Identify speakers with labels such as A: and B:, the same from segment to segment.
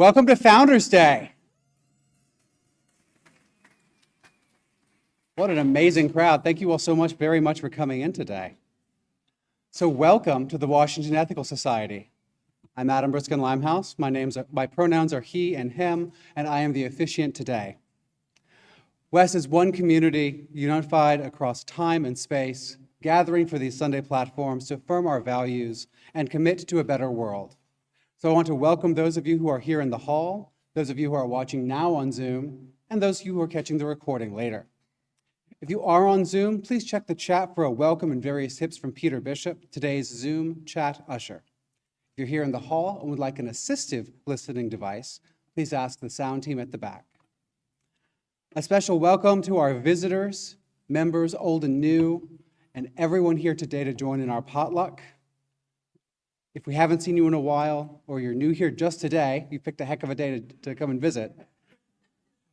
A: Welcome to Founders Day. What an amazing crowd. Thank you all so much, very much for coming in today. So welcome to the Washington Ethical Society. I'm Adam Briskin-Limehouse. My pronouns are he and him, and I am the officiant today. WES is one community unified across time and space, gathering for these Sunday platforms to affirm our values and commit to a better world. So I want to welcome those of you who are here in the hall, those of you who are watching now on Zoom, and those of you who are catching the recording later. If you are on Zoom, please check the chat for a welcome and various tips from Peter Bishop, today's Zoom chat usher. If you're here in the hall and would like an assistive listening device, please ask the sound team at the back. A special welcome to our visitors, members old and new, and everyone here today to join in our potluck. If we haven't seen you in a while, or you're new here just today, you picked a heck of a day to come and visit,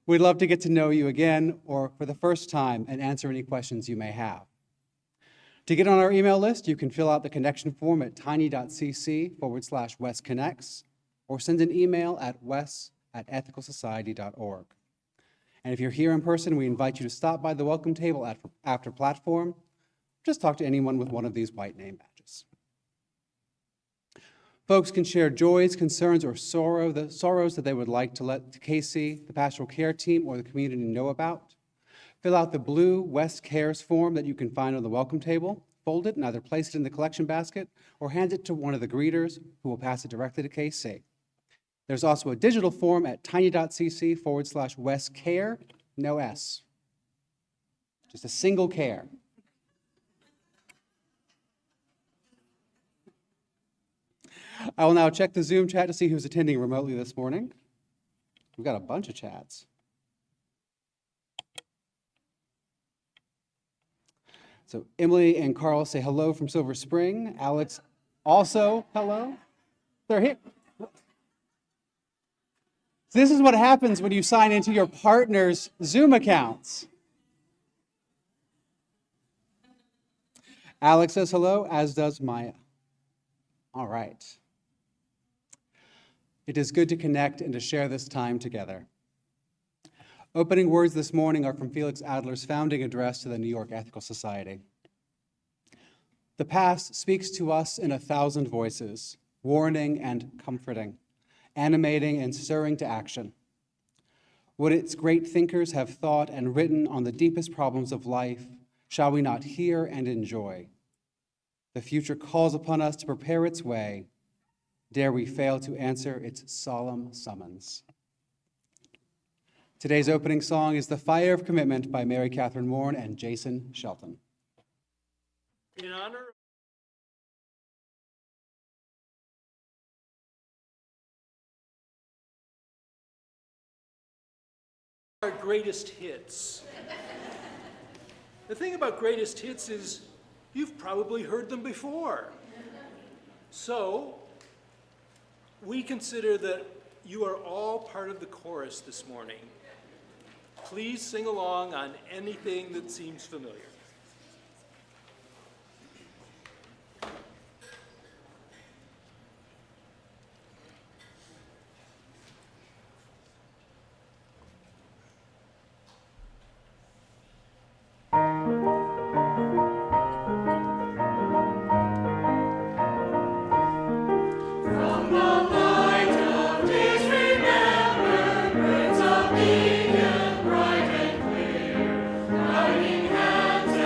A: we'd love to get to know you again, or for the first time, and answer any questions you may have. To get on our email list, you can fill out the connection form at tiny.cc/WESconnects, or send an email at wes@ethicalsociety.org. And if you're here in person, we invite you to stop by the welcome table after platform. Just talk to anyone with one of these white name badges. Folks can share joys, concerns, or sorrows that they would like to let KC, the pastoral care team, or the community know about. Fill out the blue WES Cares form that you can find on the welcome table, fold it, and either place it in the collection basket or hand it to one of the greeters who will pass it directly to KC. There's also a digital form at tiny.cc/WEScare, no S. Just a single care. I will now check the Zoom chat to see who's attending remotely this morning. We've got a bunch of chats. So Emily and Carl say hello from Silver Spring. Alex also hello. They're here. So this is what happens when you sign into your partner's Zoom accounts. Alex says hello, as does Maya. All right. It is good to connect and to share this time together. Opening words this morning are from Felix Adler's founding address to the New York Ethical Society. The past speaks to us in 1,000 voices, warning and comforting, animating and stirring to action. What its great thinkers have thought and written on the deepest problems of life, shall we not hear and enjoy? The future calls upon us to prepare its way. Dare we fail to answer its solemn summons? Today's opening song is The Fire of Commitment by Mary Catherine Moore and Jason Shelton.
B: In honor of our greatest hits. The thing about greatest hits is you've probably heard them before. So we consider that you are all part of the chorus this morning. Please sing along on anything that seems familiar.
C: Hands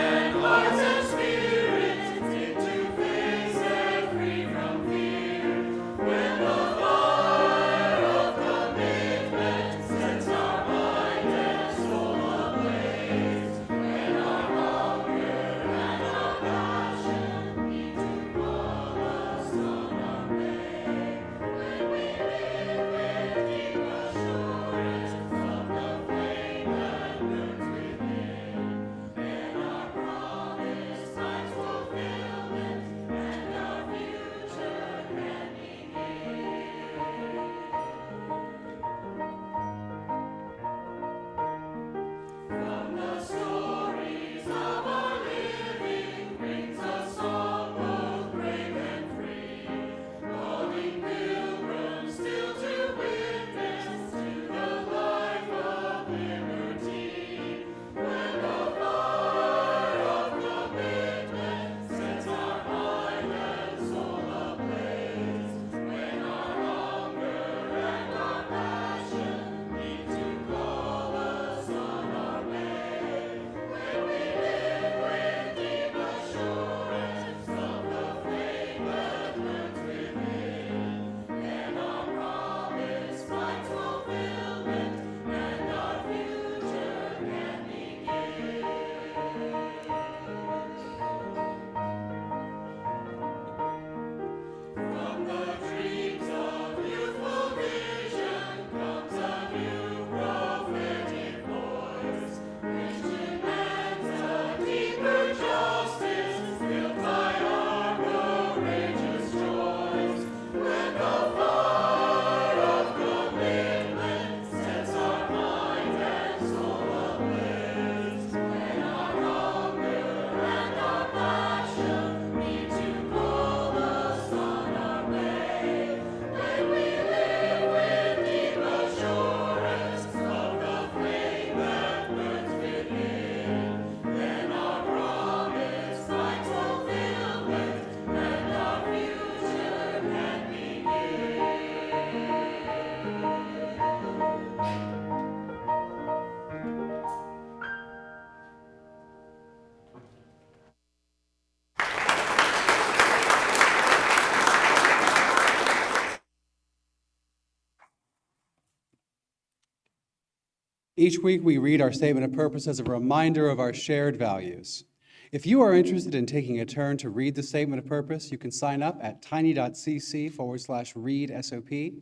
A: Each week, we read our statement of purpose as a reminder of our shared values. If you are interested in taking a turn to read the statement of purpose, you can sign up at tiny.cc/read-SOP.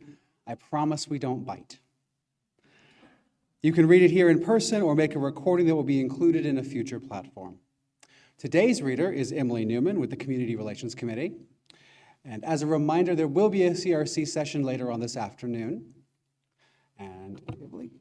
A: I promise we don't bite. You can read it here in person or make a recording that will be included in a future platform. Today's reader is Emily Newman with the Community Relations Committee. And as a reminder, there will be a CRC session later on this afternoon. And Emily.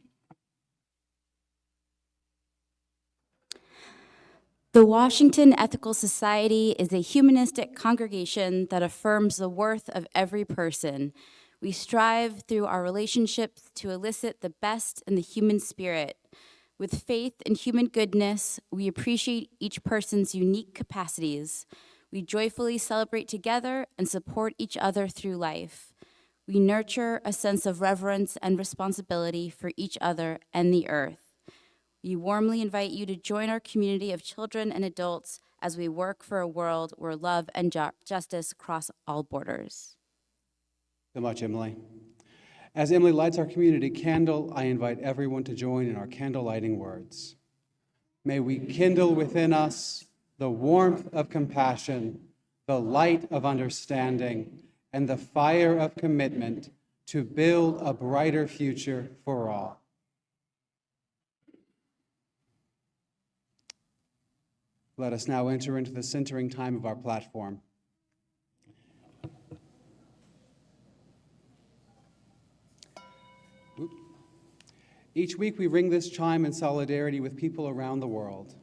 C: The Washington Ethical Society is a humanistic congregation that affirms the worth of every person. We strive through our relationships to elicit the best in the human spirit. With faith in human goodness, we appreciate each person's unique capacities. We joyfully celebrate together and support each other through life. We nurture a sense of reverence and responsibility for each other and the earth. We warmly invite you to join our community of children and adults as we work for a world where love and justice cross all borders.
A: So much, Emily. As Emily lights our community candle, I invite everyone to join in our candle lighting words. May we kindle within us the warmth of compassion, the light of understanding, and the fire of commitment to build a brighter future for all. Let us now enter into the centering time of our platform. Each week we ring this chime in solidarity with people around the world.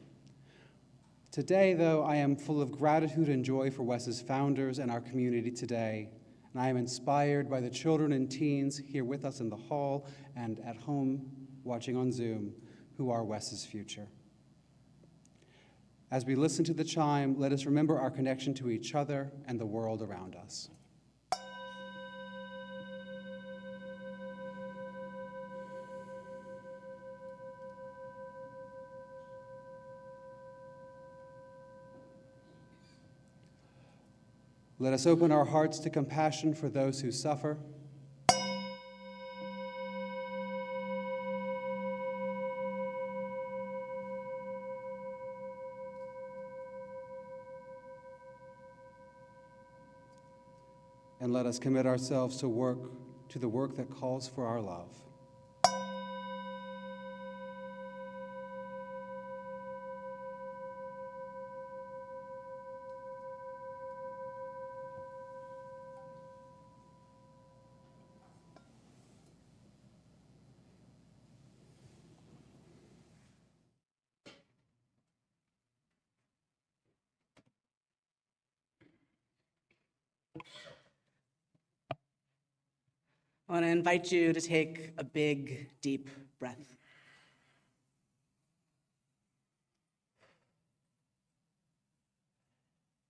A: Today, though, I am full of gratitude and joy for WES's founders and our community today, and I am inspired by the children and teens here with us in the hall and at home watching on Zoom, who are WES's future. As we listen to the chime, let us remember our connection to each other and the world around us. Let us open our hearts to compassion for those who suffer. And let us commit ourselves to the work that calls for our love.
D: I want to invite you to take a big, deep breath.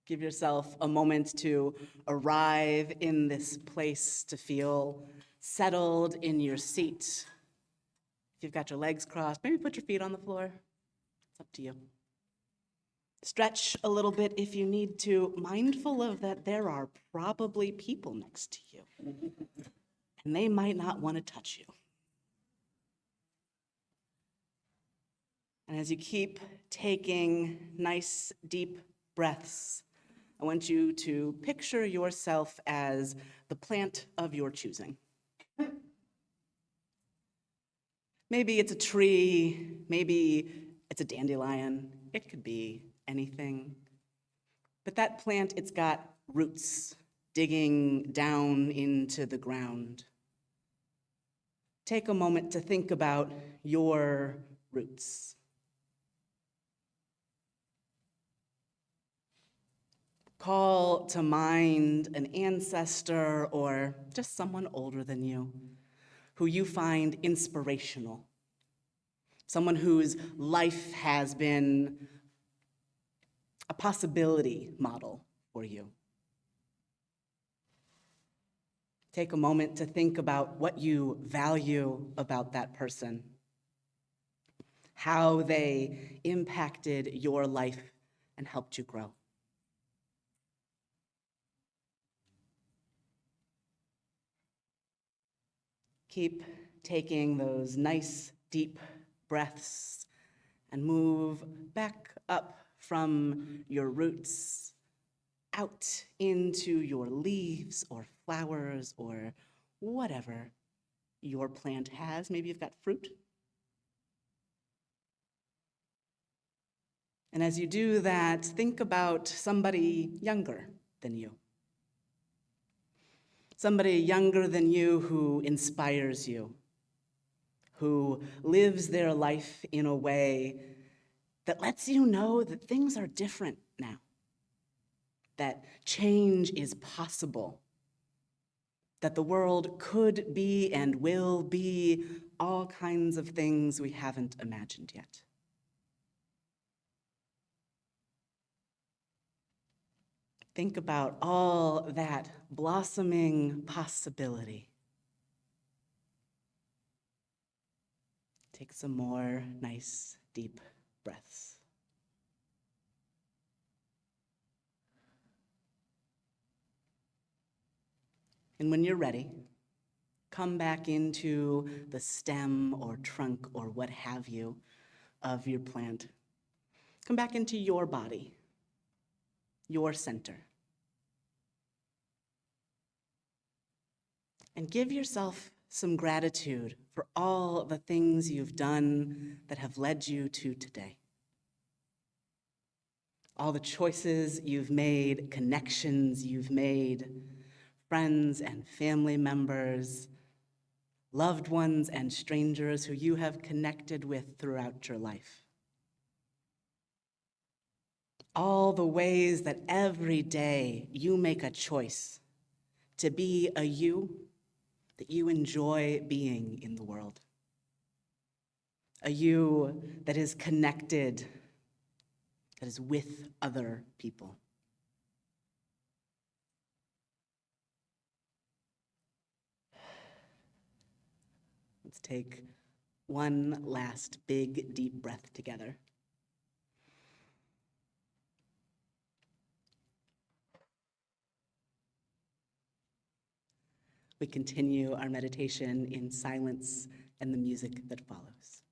D: Give yourself a moment to arrive in this place, to feel settled in your seat. If you've got your legs crossed, maybe put your feet on the floor. It's up to you. Stretch a little bit if you need to, mindful of that there are probably people next to you. And they might not want to touch you. And as you keep taking nice, deep breaths, I want you to picture yourself as the plant of your choosing. Maybe it's a tree, maybe it's a dandelion, it could be anything. But that plant, it's got roots digging down into the ground. Take a moment to think about your roots. Call to mind an ancestor or just someone older than you who you find inspirational, someone whose life has been a possibility model for you. Take a moment to think about what you value about that person, how they impacted your life and helped you grow. Keep taking those nice, deep breaths and move back up from your roots out into your leaves or flowers or whatever your plant has. Maybe you've got fruit. And as you do that, think about somebody younger than you. Somebody younger than you who inspires you, who lives their life in a way that lets you know that things are different now, that change is possible, that the world could be and will be all kinds of things we haven't imagined yet. Think about all that blossoming possibility. Take some more nice, deep breaths. And when you're ready, come back into the stem or trunk or what have you of your plant. Come back into your body, your center. And give yourself some gratitude for all the things you've done that have led you to today. All the choices you've made, connections you've made, friends and family members, loved ones and strangers who you have connected with throughout your life. All the ways that every day you make a choice to be a you that you enjoy being in the world. A you that is connected, that is with other people. Let's take one last big, deep breath together. We continue our meditation in silence and the music that follows.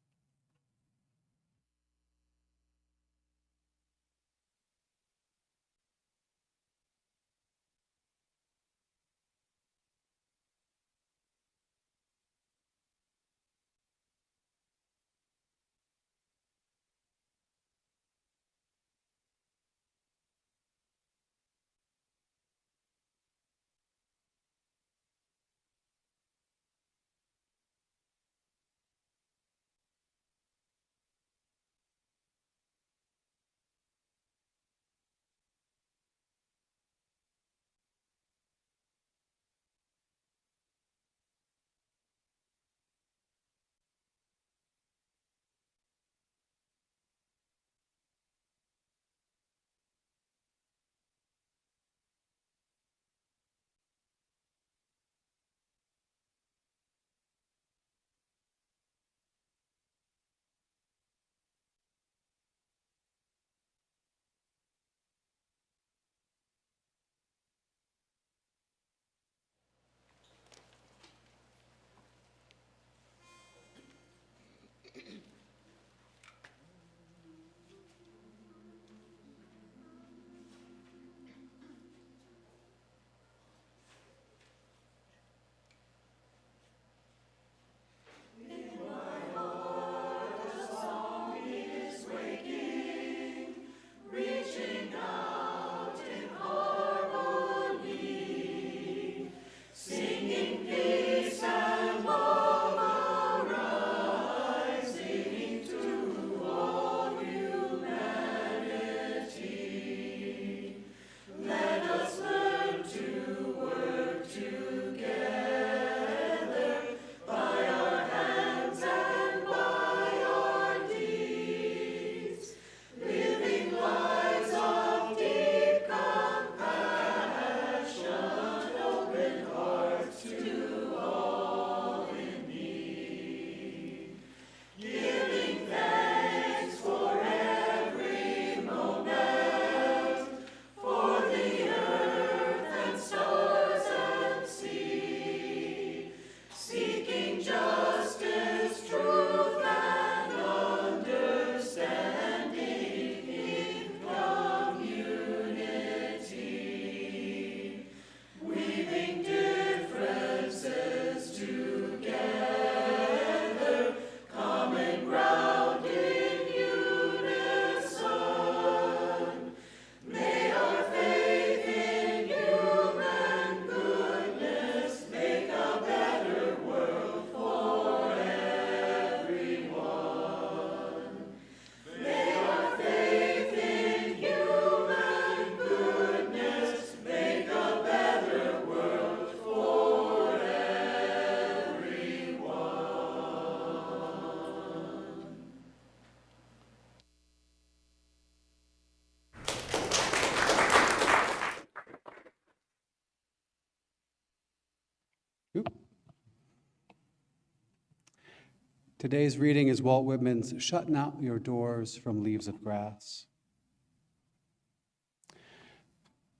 A: Today's reading is Walt Whitman's Shut Not Your Doors from Leaves of Grass.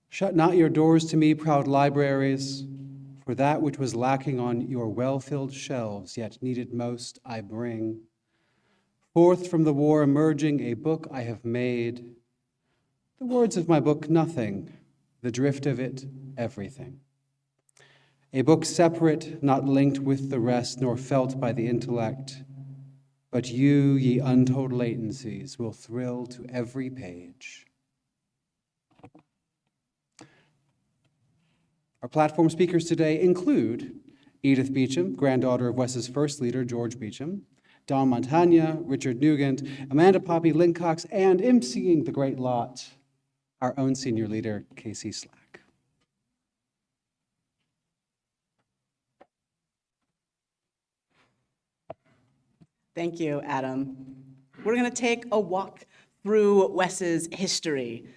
A: Shut not your doors to me, proud libraries, for that which was lacking on your well-filled shelves, yet needed most, I bring. Forth from the war emerging, a book I have made. The words of my book, nothing. The drift of it, everything. A book separate, not linked with the rest, nor felt by the intellect. But you, ye untold latencies, will thrill to every page. Our platform speakers today include Edith Beecham, granddaughter of WES's first leader, George Beecham, Don Montagna, Richard Nugent, Amanda Poppy Lincox, and emceeing the great lot, our own senior leader, Casey Slack.
D: Thank you, Adam. We're going to take a walk through WES's history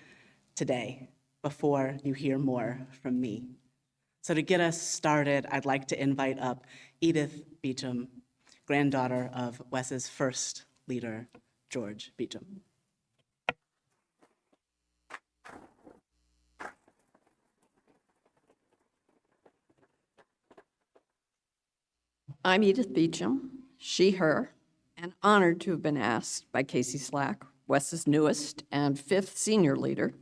D: today before you hear more from me. So to get us started, I'd like to invite up Edith Beecham, granddaughter of WES's first leader, George Beecham.
E: I'm Edith Beecham, she, her, and honored to have been asked by Casey Slack, WES's newest and fifth senior leader,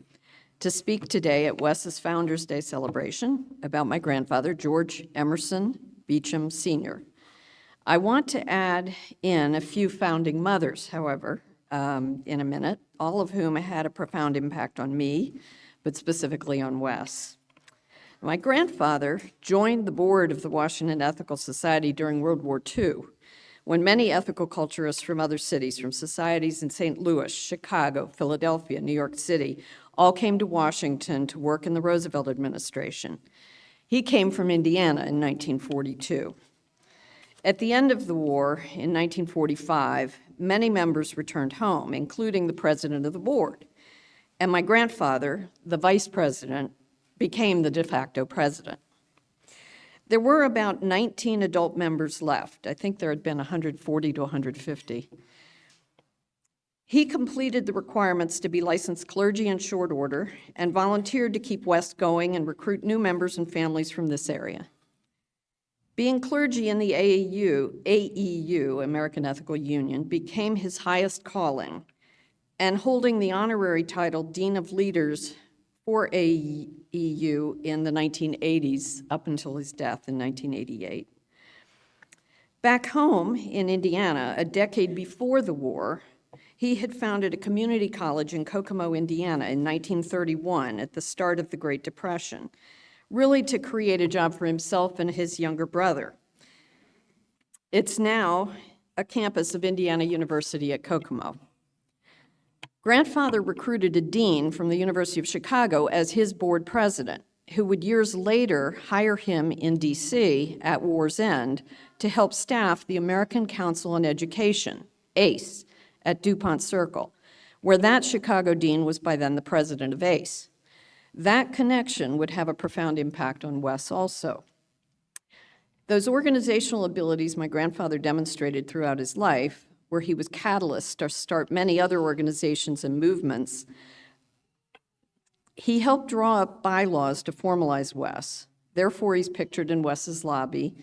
E: to speak today at WES's Founders Day celebration about my grandfather, George Emerson Beecham Sr. I want to add in a few founding mothers, however, in a minute, all of whom had a profound impact on me, but specifically on WES. My grandfather joined the board of the Washington Ethical Society during World War II, when many ethical culturists from other cities, from societies in St. Louis, Chicago, Philadelphia, New York City, all came to Washington to work in the Roosevelt administration. He came from Indiana in 1942. At the end of the war, in 1945, many members returned home, including the president of the board. And my grandfather, the vice president, became the de facto president. There were about 19 adult members left. I think there had been 140 to 150. He completed the requirements to be licensed clergy in short order and volunteered to keep WES going and recruit new members and families from this area. Being clergy in the AEU, American Ethical Union, became his highest calling, and holding the honorary title Dean of Leaders for AEU in the 1980s up until his death in 1988. Back home in Indiana, a decade before the war, he had founded a community college in Kokomo, Indiana in 1931 at the start of the Great Depression, really to create a job for himself and his younger brother. It's now a campus of Indiana University at Kokomo. Grandfather recruited a dean from the University of Chicago as his board president, who would years later hire him in DC at war's end to help staff the American Council on Education, ACE, at DuPont Circle, where that Chicago dean was by then the president of ACE. That connection would have a profound impact on WES also. Those organizational abilities my grandfather demonstrated throughout his life, where he was catalyst to start many other organizations and movements, he helped draw up bylaws to formalize WES. Therefore, he's pictured in WES's lobby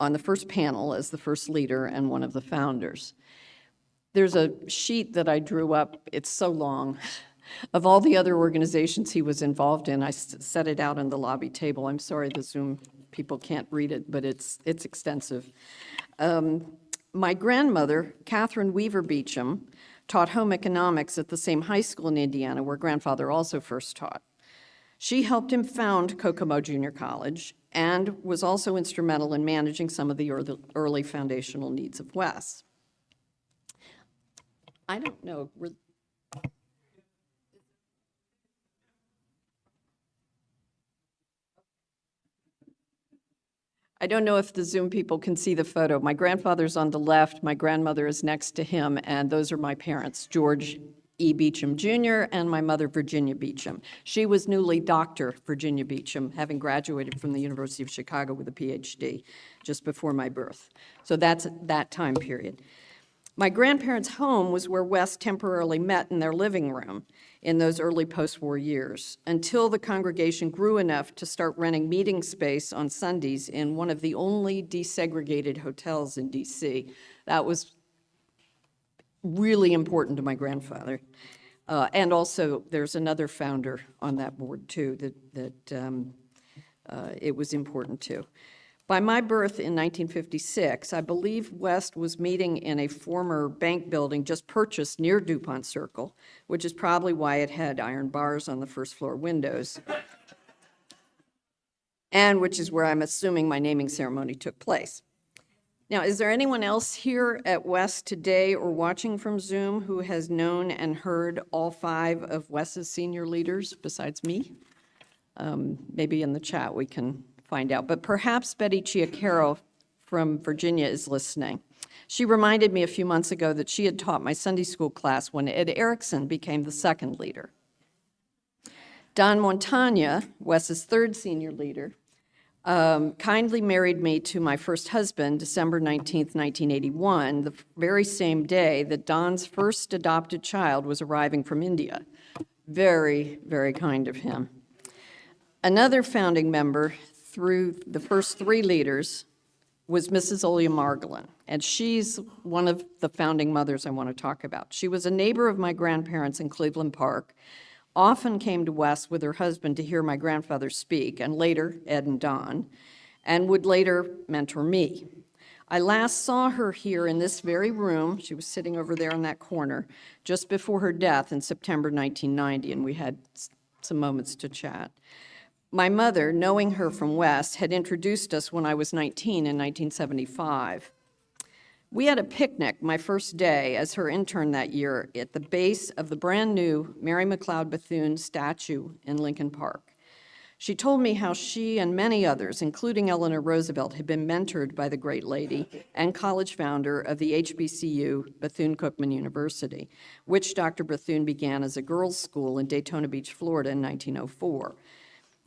E: on the first panel as the first leader and one of the founders. There's a sheet that I drew up, it's so long, of all the other organizations he was involved in. I set it out on the lobby table. I'm sorry the Zoom people can't read it, but it's extensive. My grandmother, Catherine Weaver Beecham, taught home economics at the same high school in Indiana where grandfather also first taught. She helped him found Kokomo Junior College and was also instrumental in managing some of the early foundational needs of WES. I don't know. I don't know if the Zoom people can see the photo. My grandfather's on the left, my grandmother is next to him, and those are my parents, George E. Beecham Jr., and my mother, Virginia Beecham. She was newly Dr. Virginia Beecham, having graduated from the University of Chicago with a PhD just before my birth. So that's that time period. My grandparents' home was where WES temporarily met in their living room in those early post-war years, until the congregation grew enough to start renting meeting space on Sundays in one of the only desegregated hotels in DC. That was really important to my grandfather. And also, there's another founder on that board, too, that it was important to. By my birth in 1956, I believe West was meeting in a former bank building just purchased near DuPont Circle, which is probably why it had iron bars on the first floor windows, and which is where I'm assuming my naming ceremony took place. Now, is there anyone else here at West today or watching from Zoom who has known and heard all 5 of West's senior leaders besides me? Maybe in the chat we can find out. But perhaps Betty Chiacaro from Virginia is listening. She reminded me a few months ago that she had taught my Sunday school class when Ed Erickson became the 2nd leader. Don Montagna, Wes's 3rd senior leader, kindly married me to my first husband, December 19th, 1981, the very same day that Don's first adopted child was arriving from India. Very, very kind of him. Another founding member through the first 3 leaders was Mrs. Olya Margolin, and she's one of the founding mothers I want to talk about. She was a neighbor of my grandparents in Cleveland Park, often came to West with her husband to hear my grandfather speak, and later Ed and Don, and would later mentor me. I last saw her here in this very room. She was sitting over there in that corner just before her death in September 1990, and we had some moments to chat. My mother, knowing her from West, had introduced us when I was 19 in 1975. We had a picnic my first day as her intern that year at the base of the brand new Mary McLeod Bethune statue in Lincoln Park. She told me how she and many others, including Eleanor Roosevelt, had been mentored by the great lady and college founder of the HBCU, Bethune-Cookman University, which Dr. Bethune began as a girls' school in Daytona Beach, Florida in 1904.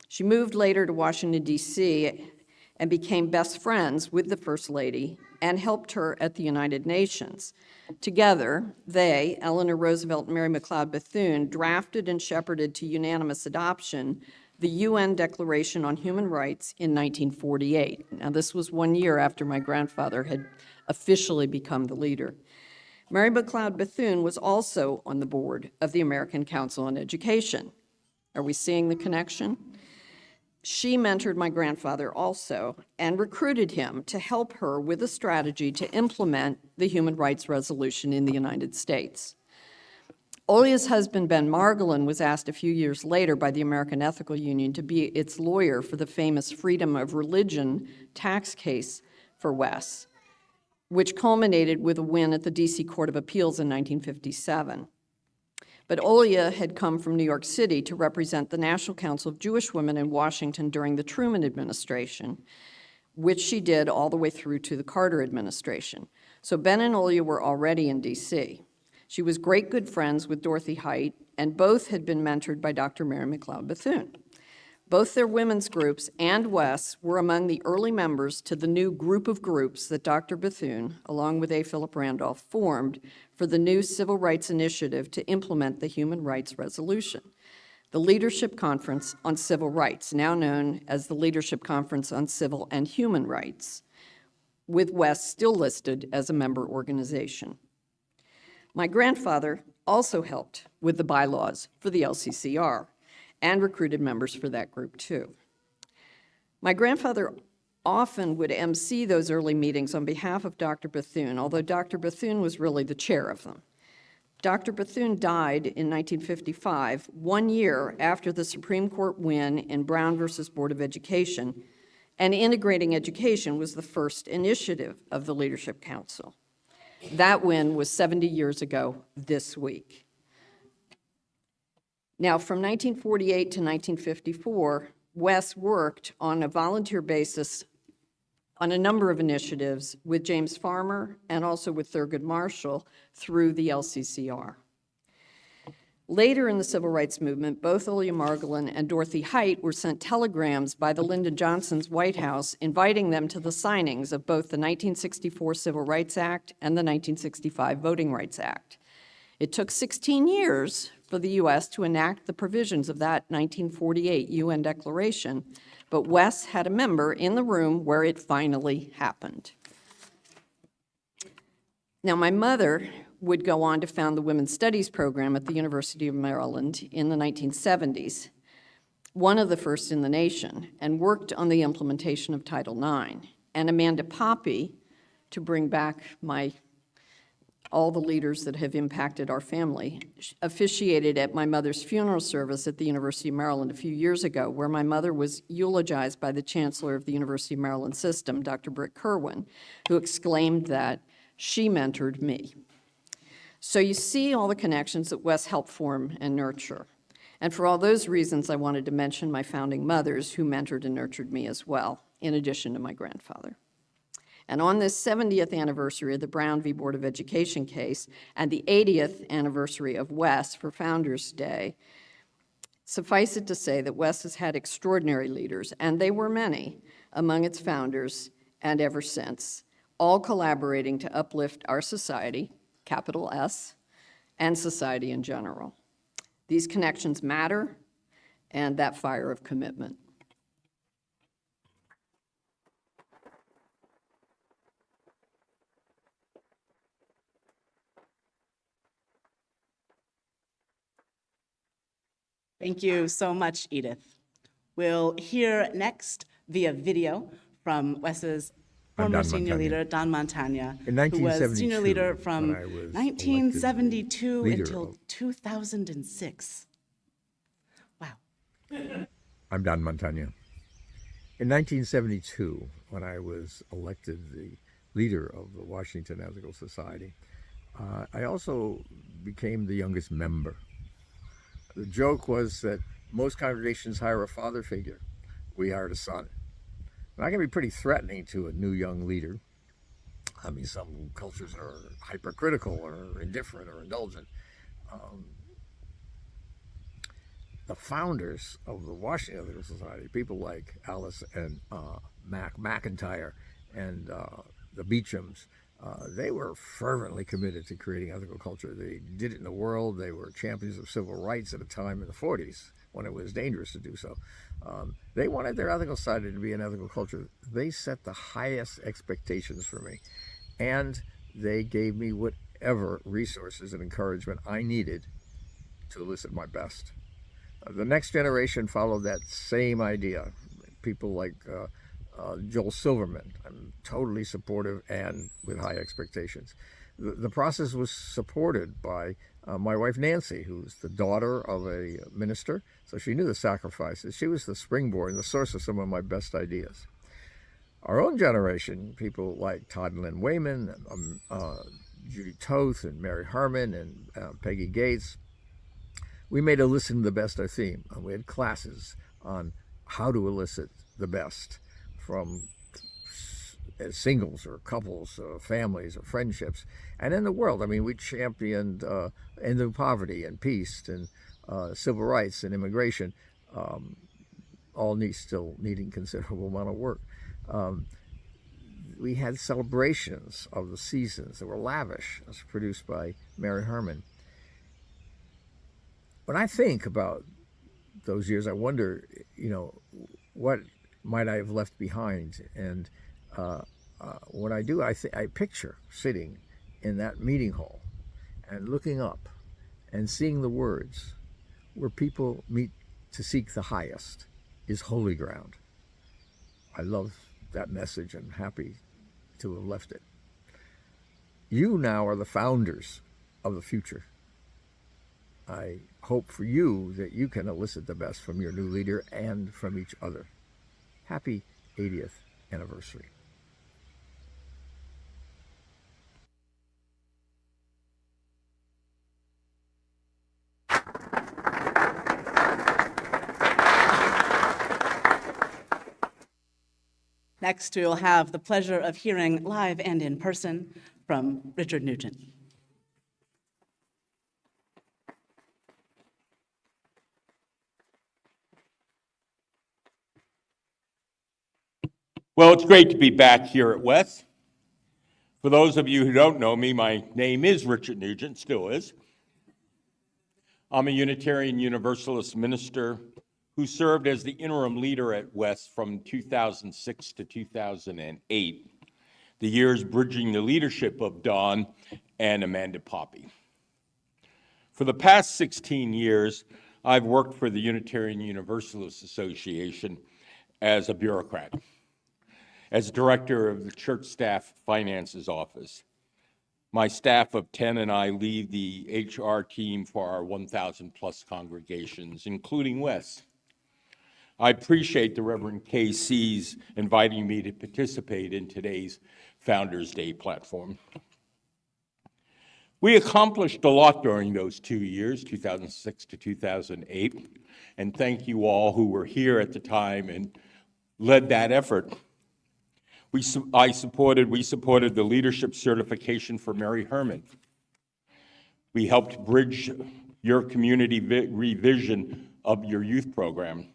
E: She moved later to Washington, D.C., and became best friends with the First Lady and helped her at the United Nations. Together, they, Eleanor Roosevelt and Mary McLeod Bethune, drafted and shepherded to unanimous adoption the UN Declaration on Human Rights in 1948. Now, this was 1 year after my grandfather had officially become the leader. Mary McLeod Bethune was also on the board of the American Council on Education. Are we seeing the connection? She mentored my grandfather also and recruited him to help her with a strategy to implement the Human Rights Resolution in the United States. Olya's husband, Ben Margolin, was asked a few years later by the American Ethical Union to be its lawyer for the famous freedom of religion tax case for WES, which culminated with a win at the D.C. Court of Appeals in 1957. But Olya had come from New York City to represent the National Council of Jewish Women in Washington during the Truman administration, which she did all the way through to the Carter administration. So Ben and Olya were already in D.C. She was great good friends with Dorothy Height, and both had been mentored by Dr. Mary McLeod Bethune. Both their women's groups and WES were among the early members to the new group of groups that Dr. Bethune, along with A. Philip Randolph, formed for the new Civil Rights Initiative to implement the Human Rights Resolution, the Leadership Conference on Civil Rights, now known as the Leadership Conference on Civil and Human Rights, with WES still listed as a member organization. My grandfather also helped with the bylaws for the LCCR and recruited members for that group too. My grandfather often would MC those early meetings on behalf of Dr. Bethune, although Dr. Bethune was really the chair of them. Dr. Bethune died in 1955, 1 year after the Supreme Court win in Brown versus Board of Education, and integrating education was the first initiative of the Leadership Council. That win was 70 years ago this week. Now, from 1948 to 1954, WES worked on a volunteer basis on a number of initiatives with James Farmer and also with Thurgood Marshall through the LCCR. Later in the civil rights movement, both Ilya Margolin and Dorothy Height were sent telegrams by the Lyndon Johnson's White House inviting them to the signings of both the 1964 Civil Rights Act and the 1965 Voting Rights Act. It took 16 years for the U.S. to enact the provisions of that 1948 UN declaration, but WES had a member in the room where it finally happened. Now, my mother would go on to found the Women's Studies program at the University of Maryland in the 1970s, one of the first in the nation, and worked on the implementation of Title IX. And Amanda Poppy, to bring back all the leaders that have impacted our family, officiated at my mother's funeral service at the University of Maryland a few years ago, where my mother was eulogized by the Chancellor of the University of Maryland system, Dr. Britt Kerwin, who exclaimed that she mentored me. So you see all the connections that WES helped form and nurture. And for all those reasons, I wanted to mention my founding mothers who mentored and nurtured me as well, in addition to my grandfather. And on this 70th anniversary of the Brown v. Board of Education case and the 80th anniversary of WES for Founders Day, suffice it to say that WES has had extraordinary leaders, and they were many, among its founders and ever since, all collaborating to uplift our society, capital S, and society in general. These connections matter, and that fire of commitment.
D: Thank you so much, Edith. We'll hear next via video from WES's former
F: Don
D: senior
F: Montagna.
D: leader, Don Montagna,
F: In
D: who was senior
F: 1972,
D: leader from
F: when I was elected
D: 1972
F: leader
D: until
F: of-
D: 2006. Wow.
F: I'm Don Montagna. In 1972, when I was elected the leader of the Washington Ethical Society, I also became the youngest member. The joke was that most congregations hire a father figure. We hired a son. And that can be pretty threatening to a new young leader. I mean, some cultures are hypercritical or indifferent or indulgent. The founders of the Washington Ethical Society, people like Alice and Mac McIntyre and the Beechams, they were fervently committed to creating ethical culture. They did it in the world. They were champions of civil rights at a time in the 40s when it was dangerous to do so. They wanted their ethical society to be an ethical culture. They set the highest expectations for me, and they gave me whatever resources and encouragement I needed to elicit my best. The next generation followed that same idea. People like Joel Silverman, I'm totally supportive and with high expectations. The process was supported by my wife Nancy, who's the daughter of a minister, so she knew the sacrifices. She was the springboard and the source of some of my best ideas. Our own generation, people like Todd and Lynn Wayman, Judy Toth and Mary Harmon and Peggy Gates, we made Elicit the Best our theme. We had classes on how to elicit the best from singles or couples, families or friendships, and in the world. I mean, we championed ending poverty and peace and civil rights and immigration, all still needing considerable amount of work. We had celebrations of the seasons that were lavish, as produced by Mary Harmon. When I think about those years, I wonder, what might I have left behind? And when I do, I picture sitting in that meeting hall and looking up and seeing the words, where people meet to seek the highest is holy ground. I love that message and happy to have left it. You now are the founders of the future. I hope for you that you can elicit the best from your new leader and from each other. Happy 80th anniversary.
D: Next, we'll have the pleasure of hearing live and in person from Richard Nugent.
G: Well, it's great to be back here at WES. For those of you who don't know me, my name is Richard Nugent, still is. I'm a Unitarian Universalist minister who served as the interim leader at WES from 2006 to 2008, the years bridging the leadership of Don and Amanda Poppy. For the past 16 years, I've worked for the Unitarian Universalist Association as a bureaucrat, as director of the Church Staff Finances Office. My staff of 10 and I lead the HR team for our 1,000 plus congregations, including WES. I appreciate the Reverend KC's inviting me to participate in today's Founders Day platform. We accomplished a lot during those 2 years, 2006 to 2008, and thank you all who were here at the time and led that effort. We supported the leadership certification for Mary Herman. We helped bridge your community revision of your youth program,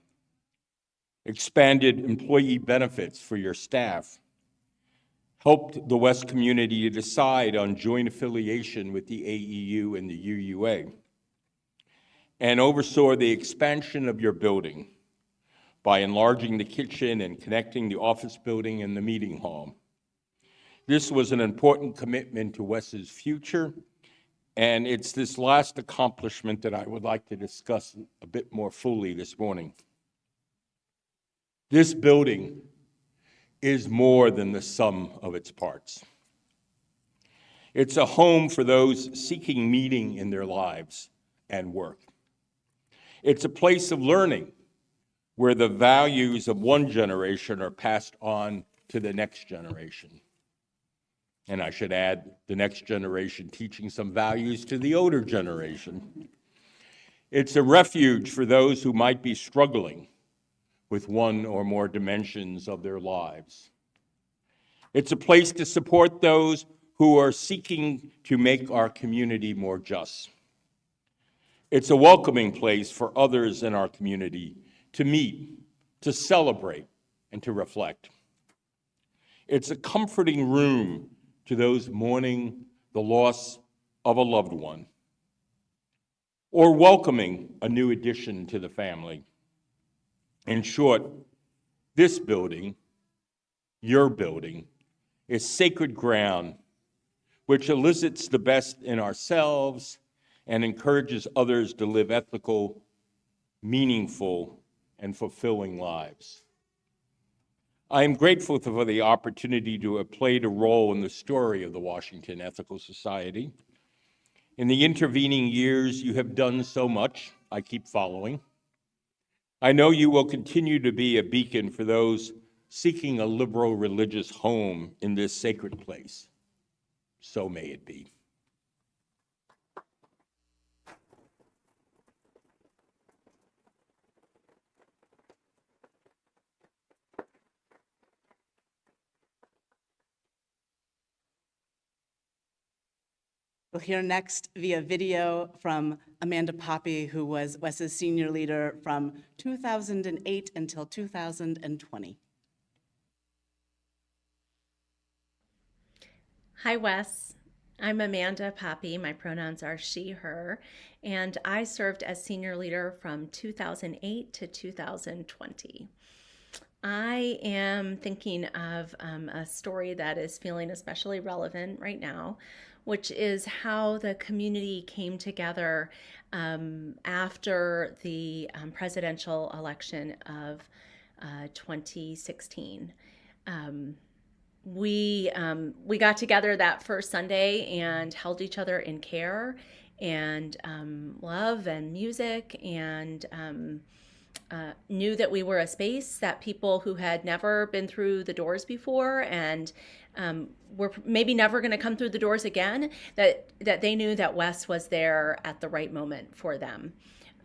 G: expanded employee benefits for your staff, helped the WES community to decide on joint affiliation with the AEU and the UUA, and oversaw the expansion of your building by enlarging the kitchen and connecting the office building and the meeting hall. This was an important commitment to WES's future, and it's this last accomplishment that I would like to discuss a bit more fully this morning. This building is more than the sum of its parts. It's a home for those seeking meaning in their lives and work. It's a place of learning where the values of one generation are passed on to the next generation. And I should add, the next generation teaching some values to the older generation. It's a refuge for those who might be struggling with one or more dimensions of their lives. It's a place to support those who are seeking to make our community more just. It's a welcoming place for others in our community to meet, to celebrate, and to reflect. It's a comforting room to those mourning the loss of a loved one, or welcoming a new addition to the family. In short, this building, your building, is sacred ground which elicits the best in ourselves and encourages others to live ethical, meaningful, and fulfilling lives. I am grateful for the opportunity to have played a role in the story of the Washington Ethical Society. In the intervening years, you have done so much. I keep following. I know you will continue to be a beacon for those seeking a liberal religious home in this sacred place. So may it be.
D: We'll hear next via video from Amanda Poppy, who was WES's senior leader from 2008 until 2020.
H: Hi, Wes. I'm Amanda Poppy. My pronouns are she, her, and I served as senior leader from 2008 to 2020. I am thinking of a story that is feeling especially relevant right now, which is how the community came together after the presidential election of 2016. We got together that first Sunday and held each other in care and love and music, and knew that we were a space that people who had never been through the doors before and were maybe never going to come through the doors again, that they knew that WES was there at the right moment for them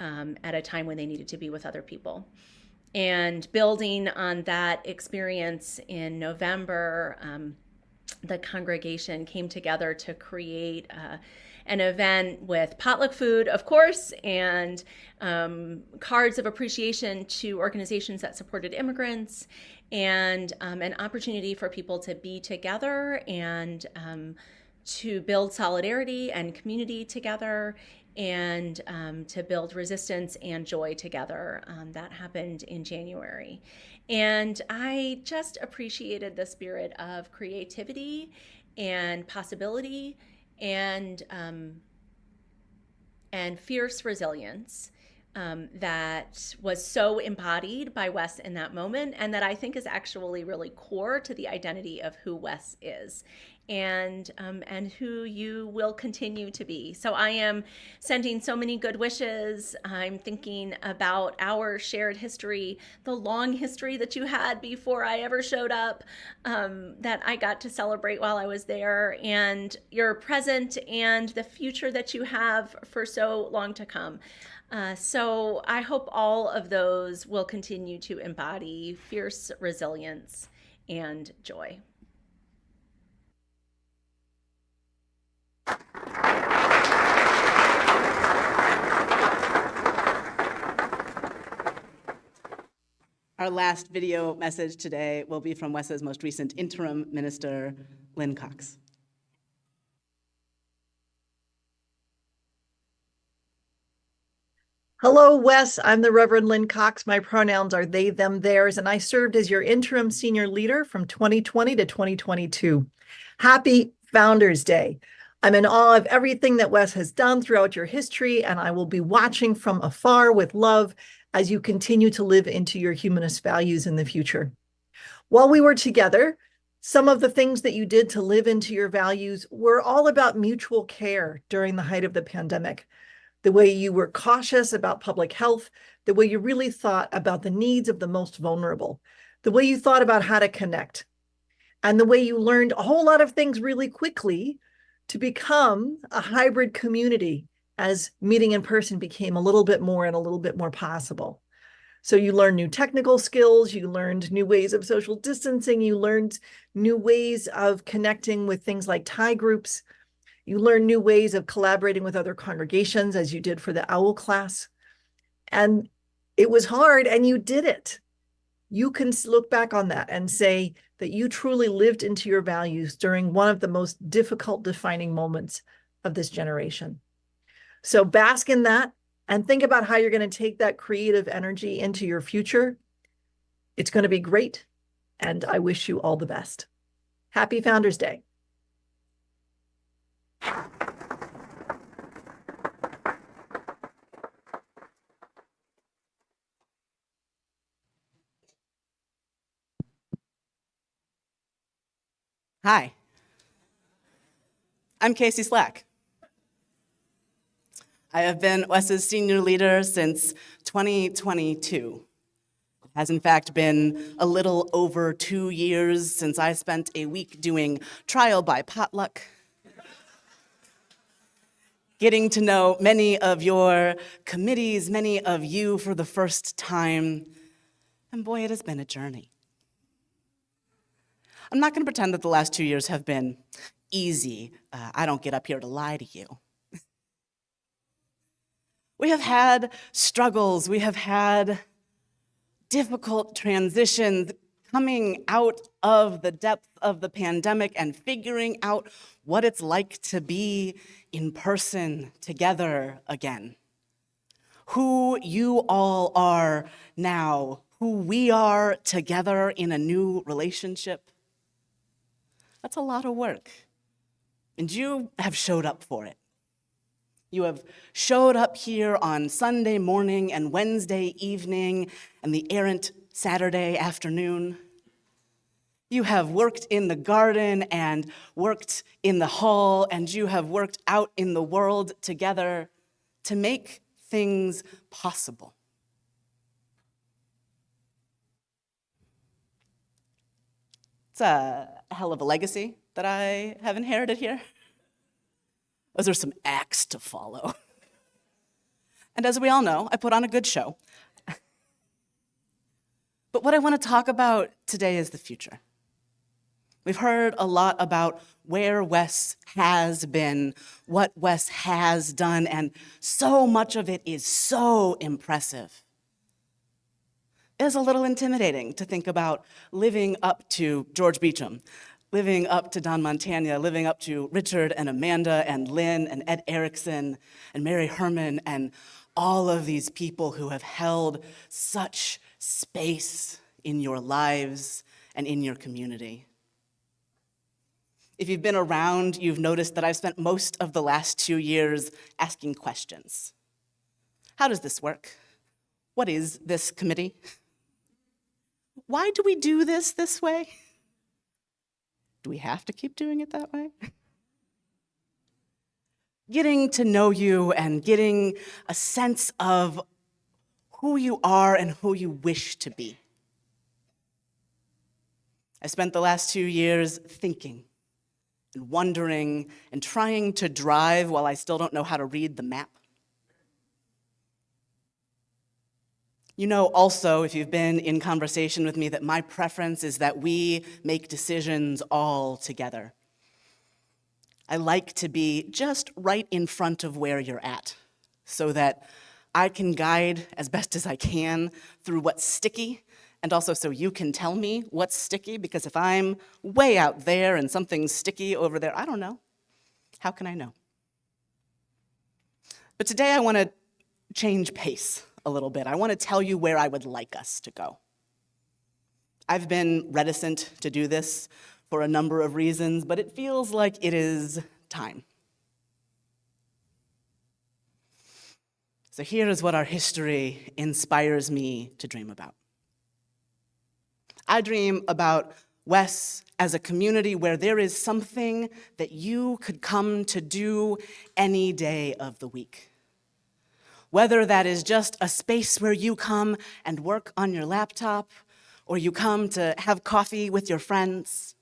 H: at a time when they needed to be with other people. And building on that experience in November, the congregation came together to create an event with potluck food, of course, and cards of appreciation to organizations that supported immigrants, and an opportunity for people to be together and to build solidarity and community together, and to build resistance and joy together. That happened in January. And I just appreciated the spirit of creativity and possibility and fierce resilience that was so embodied by WES in that moment, and that I think is actually really core to the identity of who WES is, and who you will continue to be. So I am sending so many good wishes. I'm thinking about our shared history, the long history that you had before I ever showed up, that I got to celebrate while I was there, and your present and the future that you have for so long to come. So I hope all of those will continue to embody fierce resilience and joy.
D: Our last video message today will be from WES's most recent interim minister, Lynn Cox.
I: Hello, Wes. I'm the Reverend Lynn Cox. My pronouns are they, them, theirs, and I served as your interim senior leader from 2020 to 2022. Happy Founders Day. I'm in awe of everything that WES has done throughout your history, and I will be watching from afar with love as you continue to live into your humanist values in the future. While we were together, some of the things that you did to live into your values were all about mutual care during the height of the pandemic. The way you were cautious about public health, the way you really thought about the needs of the most vulnerable, the way you thought about how to connect, and the way you learned a whole lot of things really quickly to become a hybrid community as meeting in person became a little bit more possible. So you learned new technical skills, you learned new ways of social distancing, you learned new ways of connecting with things like Thai groups. You learn new ways of collaborating with other congregations, as you did for the OWL class. And it was hard, and you did it. You can look back on that and say that you truly lived into your values during one of the most difficult defining moments of this generation. So bask in that and think about how you're going to take that creative energy into your future. It's going to be great, and I wish you all the best. Happy Founders Day.
D: Hi, I'm Casey Slack. I have been WES's senior leader since 2022. It has in fact been a little over 2 years since I spent a week doing trial by potluck, getting to know many of your committees, many of you for the first time, and boy, it has been a journey. I'm not going to pretend that the last 2 years have been easy. I don't get up here to lie to you. We have had struggles. We have had difficult transitions coming out of the depth of the pandemic and figuring out what it's like to be in person together again. Who you all are now, who we are together in a new relationship. That's a lot of work, and you have showed up for it. You have showed up here on Sunday morning and Wednesday evening and the errant Saturday afternoon. You have worked in the garden and worked in the hall, and you have worked out in the world together to make things possible. It's a hell of a legacy that I have inherited here. Those are some acts to follow. And as we all know, I put on a good show. But what I want to talk about today is the future. We've heard a lot about where WES has been, what WES has done, and so much of it is so impressive. It is a little intimidating to think about living up to George Beecham, living up to Don Montana, living up to Richard and Amanda and Lynn and Ed Erickson and Mary Herman and all of these people who have held such space in your lives and in your community. If you've been around, you've noticed that I've spent most of the last 2 years asking questions. How does this work? What is this committee? Why do we do this way? Do we have to keep doing it that way? Getting to know you and getting a sense of who you are and who you wish to be. I spent the last 2 years thinking and wondering and trying to drive while I still don't know how to read the map. You know also, if you've been in conversation with me, that my preference is that we make decisions all together. I like to be just right in front of where you're at so that I can guide as best as I can through what's sticky, and also so you can tell me what's sticky, because if I'm way out there and something's sticky over there, I don't know. How can I know? But today I want to change pace a little bit. I want to tell you where I would like us to go. I've been reticent to do this for a number of reasons, but it feels like it is time. So here is what our history inspires me to dream about. I dream about WES as a community where there is something that you could come to do any day of the week. Whether that is just a space where you come and work on your laptop, or you come to have coffee with your friends.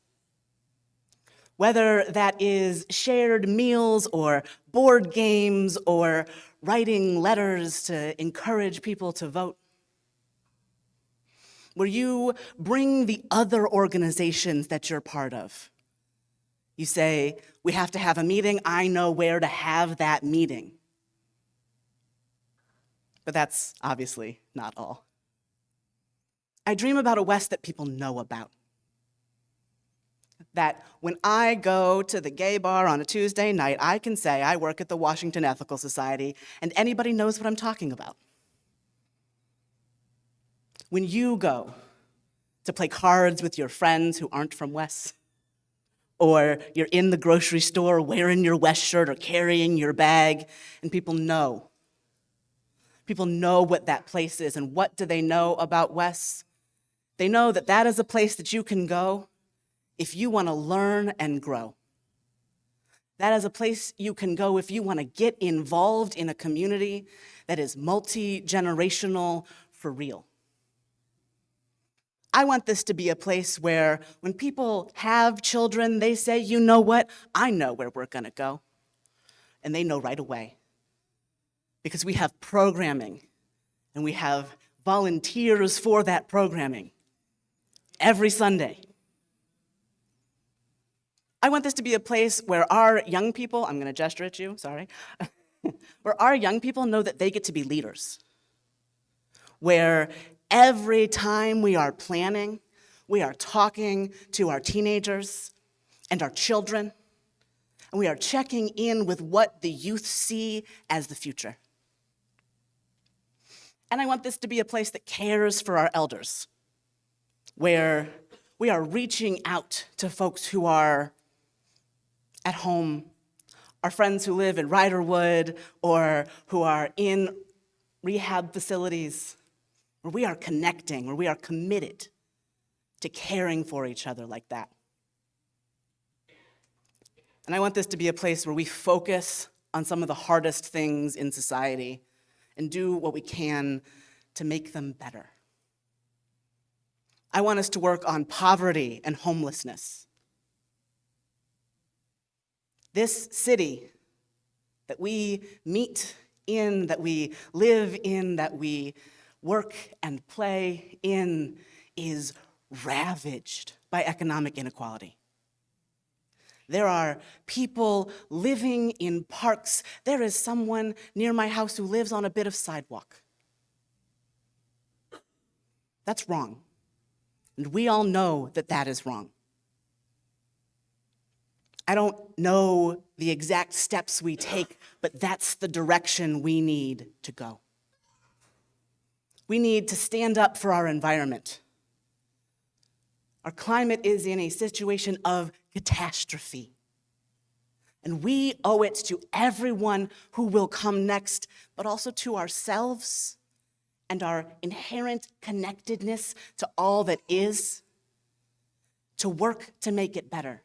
D: Whether that is shared meals or board games or writing letters to encourage people to vote. Where you bring the other organizations that you're part of. You say, we have to have a meeting, I know where to have that meeting. But that's obviously not all. I dream about a WES that people know about. That when I go to the gay bar on a Tuesday night, I can say I work at the Washington Ethical Society, and anybody knows what I'm talking about. When you go to play cards with your friends who aren't from WES, or you're in the grocery store wearing your WES shirt or carrying your bag, and people know. People know what that place is, and what do they know about WES? They know that that is a place that you can go if you want to learn and grow. That is a place you can go if you want to get involved in a community that is multi-generational for real. I want this to be a place where when people have children, they say, you know what? I know where we're going to go. And they know right away. Because we have programming, and we have volunteers for that programming every Sunday. I want this to be a place where our young people, I'm going to gesture at you, sorry, where our young people know that they get to be leaders. Where every time we are planning, we are talking to our teenagers and our children, and we are checking in with what the youth see as the future. And I want this to be a place that cares for our elders, where we are reaching out to folks who are at home, our friends who live in Riderwood or who are in rehab facilities, where we are connecting, where we are committed to caring for each other like that. And I want this to be a place where we focus on some of the hardest things in society and do what we can to make them better. I want us to work on poverty and homelessness. This city that we meet in, that we live in, that we work and play in is ravaged by economic inequality. There are people living in parks. There is someone near my house who lives on a bit of sidewalk. That's wrong. And we all know that that is wrong. I don't know the exact steps we take, but that's the direction we need to go. We need to stand up for our environment. Our climate is in a situation of catastrophe. And we owe it to everyone who will come next, but also to ourselves and our inherent connectedness to all that is, to work to make it better.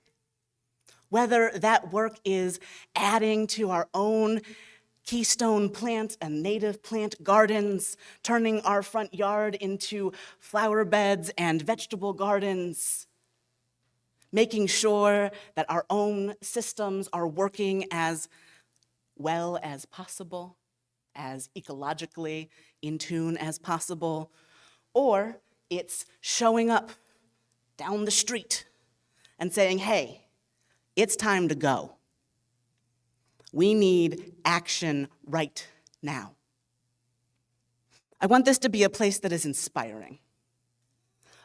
D: Whether that work is adding to our own keystone plant and native plant gardens, turning our front yard into flower beds and vegetable gardens, making sure that our own systems are working as well as possible, as ecologically in tune as possible, or it's showing up down the street and saying, hey, it's time to go. We need action right now. I want this to be a place that is inspiring,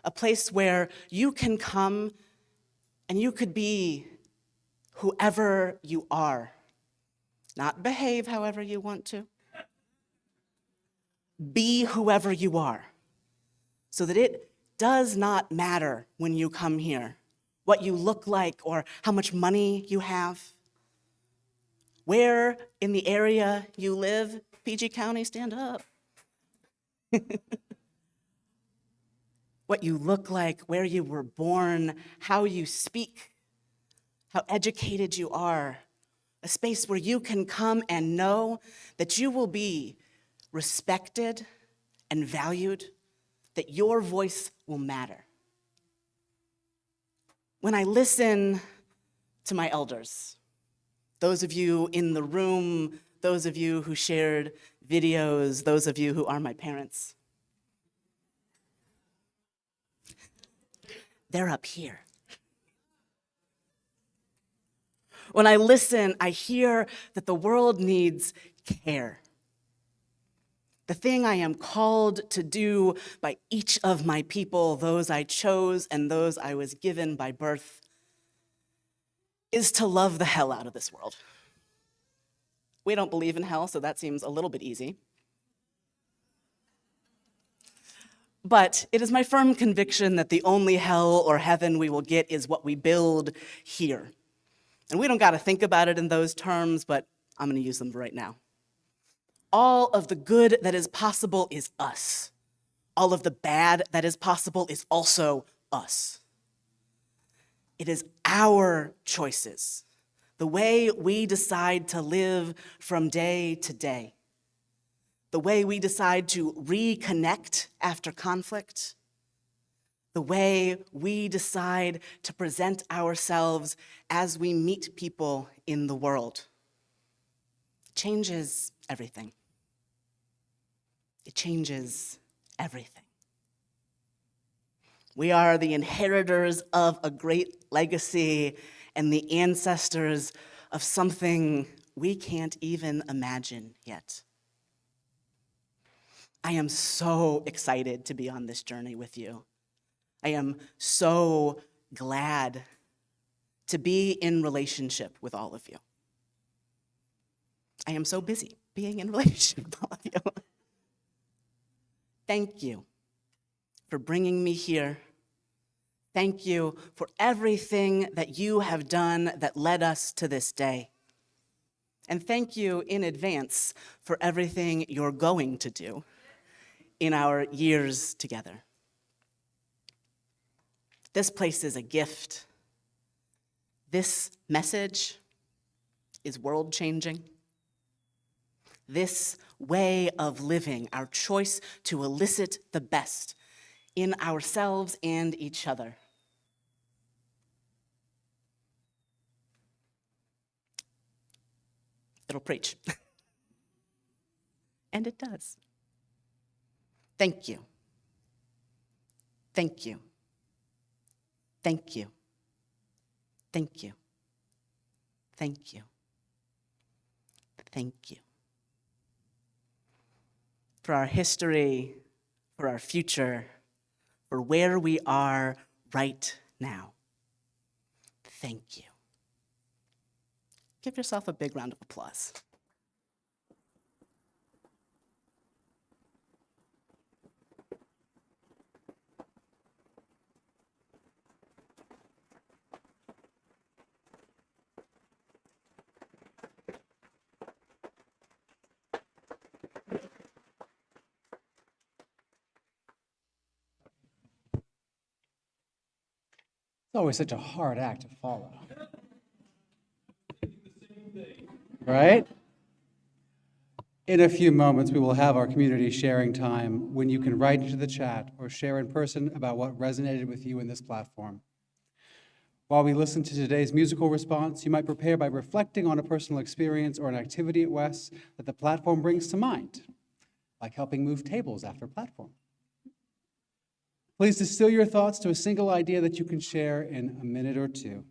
D: a place where you can come and you could be whoever you are, not behave however you want to. Be whoever you are, so that it does not matter when you come here what you look like or how much money you have. Where in the area you live, PG County, stand up. What you look like, where you were born, how you speak, how educated you are. A space where you can come and know that you will be respected and valued, that your voice will matter. When I listen to my elders, those of you in the room, those of you who shared videos, those of you who are my parents, they're up here. When I listen, I hear that the world needs care. The thing I am called to do by each of my people, those I chose and those I was given by birth, is to love the hell out of this world. We don't believe in hell, so that seems a little bit easy. But it is my firm conviction that the only hell or heaven we will get is what we build here. And we don't got to think about it in those terms, but I'm going to use them right now. All of the good that is possible is us. All of the bad that is possible is also us. It is our choices, the way we decide to live from day to day, the way we decide to reconnect after conflict, the way we decide to present ourselves as we meet people in the world. It changes everything. It changes everything. We are the inheritors of a great legacy and the ancestors of something we can't even imagine yet. I am so excited to be on this journey with you. I am so glad to be in relationship with all of you. I am so busy being in relationship with all of you. Thank you for bringing me here. Thank you for everything that you have done that led us to this day. And thank you in advance for everything you're going to do in our years together. This place is a gift. This message is world-changing. This way of living, our choice to elicit the best in ourselves and each other, it'll preach. And it does. Thank you. Thank you. Thank you. Thank you. Thank you. Thank you. For our history, for our future, for where we are right now. Thank you. Give yourself a big round of applause.
A: It's always such a hard act to follow. Right? In a few moments, we will have our community sharing time when you can write into the chat or share in person about what resonated with you in this platform. While we listen to today's musical response, you might prepare by reflecting on a personal experience or an activity at WES that the platform brings to mind, like helping move tables after platform. Please distill your thoughts to a single idea that you can share in a minute or two.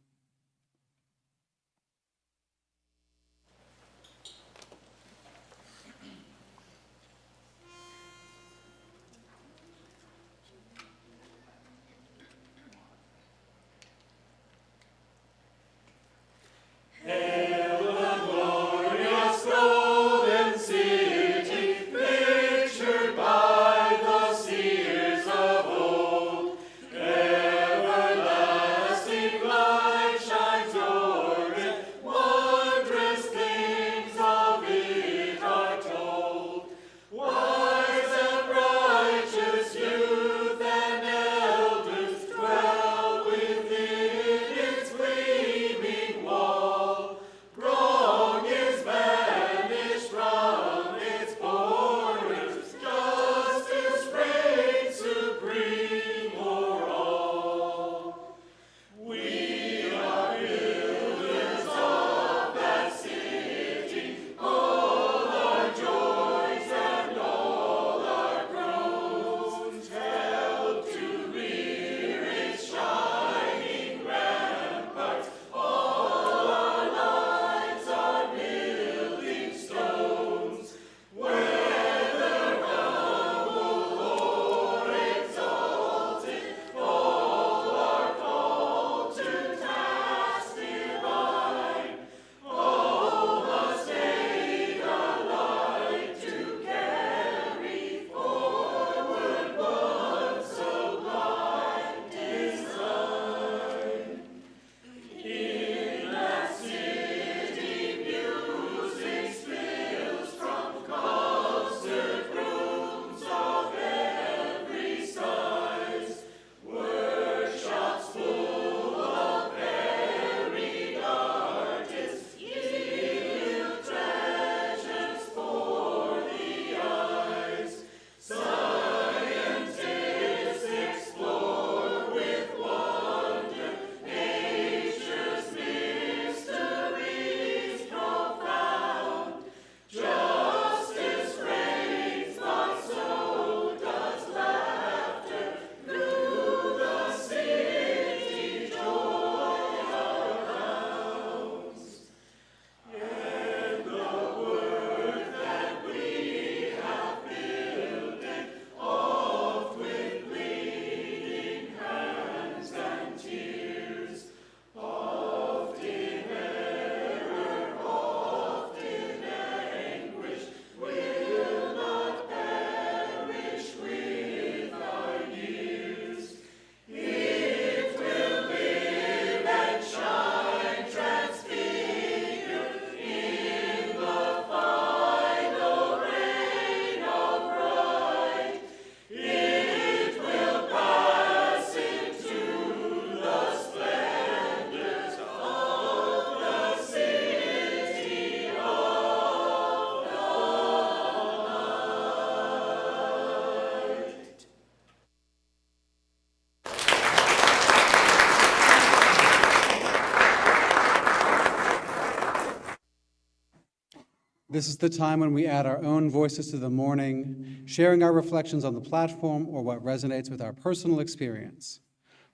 A: This is the time when we add our own voices to the morning, sharing our reflections on the platform or what resonates with our personal experience.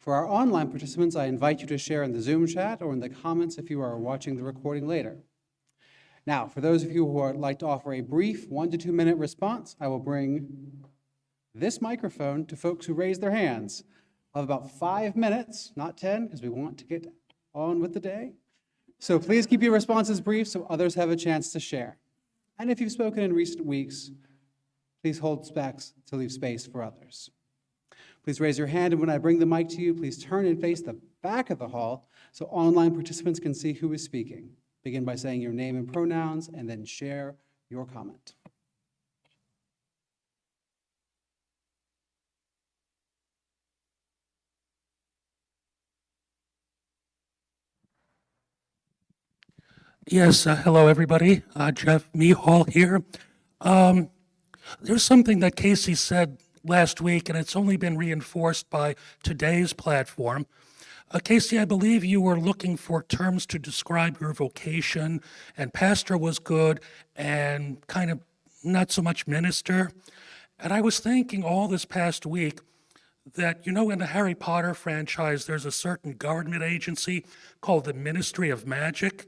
A: For our online participants, I invite you to share in the Zoom chat or in the comments if you are watching the recording later. Now, for those of you who would like to offer a brief 1 to 2 minute response, I will bring this microphone to folks who raise their hands. I'll have about 5 minutes, not 10, because we want to get on with the day. So please keep your responses brief so others have a chance to share. And if you've spoken in recent weeks, please hold back to leave space for others. Please raise your hand, and when I bring the mic to you, please turn and face the back of the hall so online participants can see who is speaking. Begin by saying your name and pronouns, and then share your comment.
J: Yes, hello everybody. Jeff Mehall here. There's something that Casey said last week, and it's only been reinforced by today's platform. Casey, I believe you were looking for terms to describe your vocation, and pastor was good, and kind of not so much minister. And I was thinking all this past week that, in the Harry Potter franchise, there's a certain government agency called the Ministry of Magic.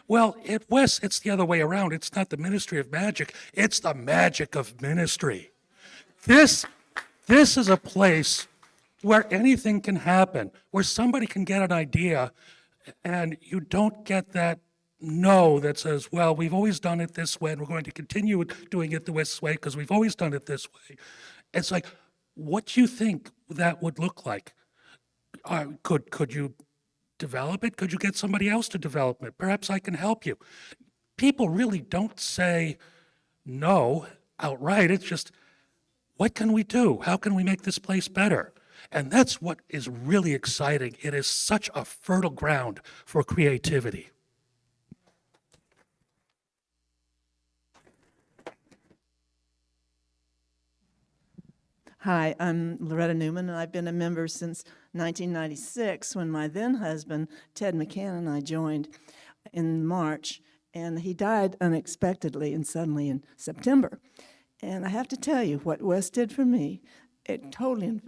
J: Well, at WES, it's the other way around. It's not the Ministry of Magic, it's the magic of ministry. This is a place where anything can happen, where somebody can get an idea, and you don't get that no that says, well, we've always done it this way, and we're going to continue doing it this way because we've always done it this way. It's like, what do you think that would look like? Could you develop it? Could you get somebody else to develop it? Perhaps I can help you. People really don't say no outright. It's just, what can we do? How can we make this place better? And that's what is really exciting. It is such a fertile ground for creativity.
K: Hi, I'm Loretta Newman, and I've been a member since 1996 when my then husband, Ted McCann, and I joined in March, and he died unexpectedly and suddenly in September. And I have to tell you, what WES did for me, it totally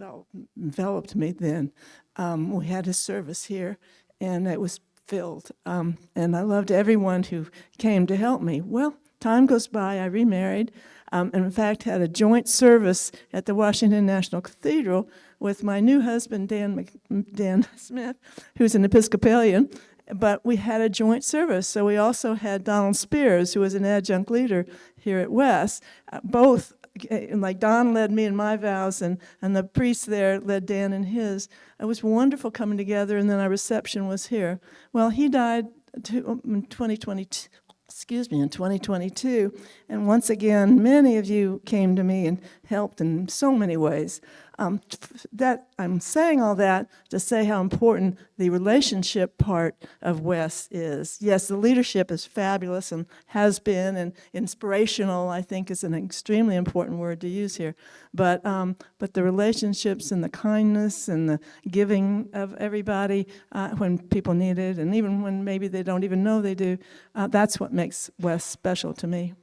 K: enveloped me then. We had a service here, and it was filled. And I loved everyone who came to help me. Well, time goes by, I remarried, and in fact had a joint service at the Washington National Cathedral with my new husband, Dan Smith, who's an Episcopalian, but we had a joint service. So we also had Donald Spears, who was an adjunct leader here at WES. Both, like Don led me in my vows, and the priest there led Dan in his. It was wonderful coming together, and then our reception was here. Well, he died in 2022, and once again, many of you came to me and helped in so many ways. I'm saying all that to say how important the relationship part of WES is. Yes, the leadership is fabulous and has been, and inspirational, I think, is an extremely important word to use here. But the relationships and the kindness and the giving of everybody when people need it, and even when maybe they don't even know they do, that's what makes WES special to me.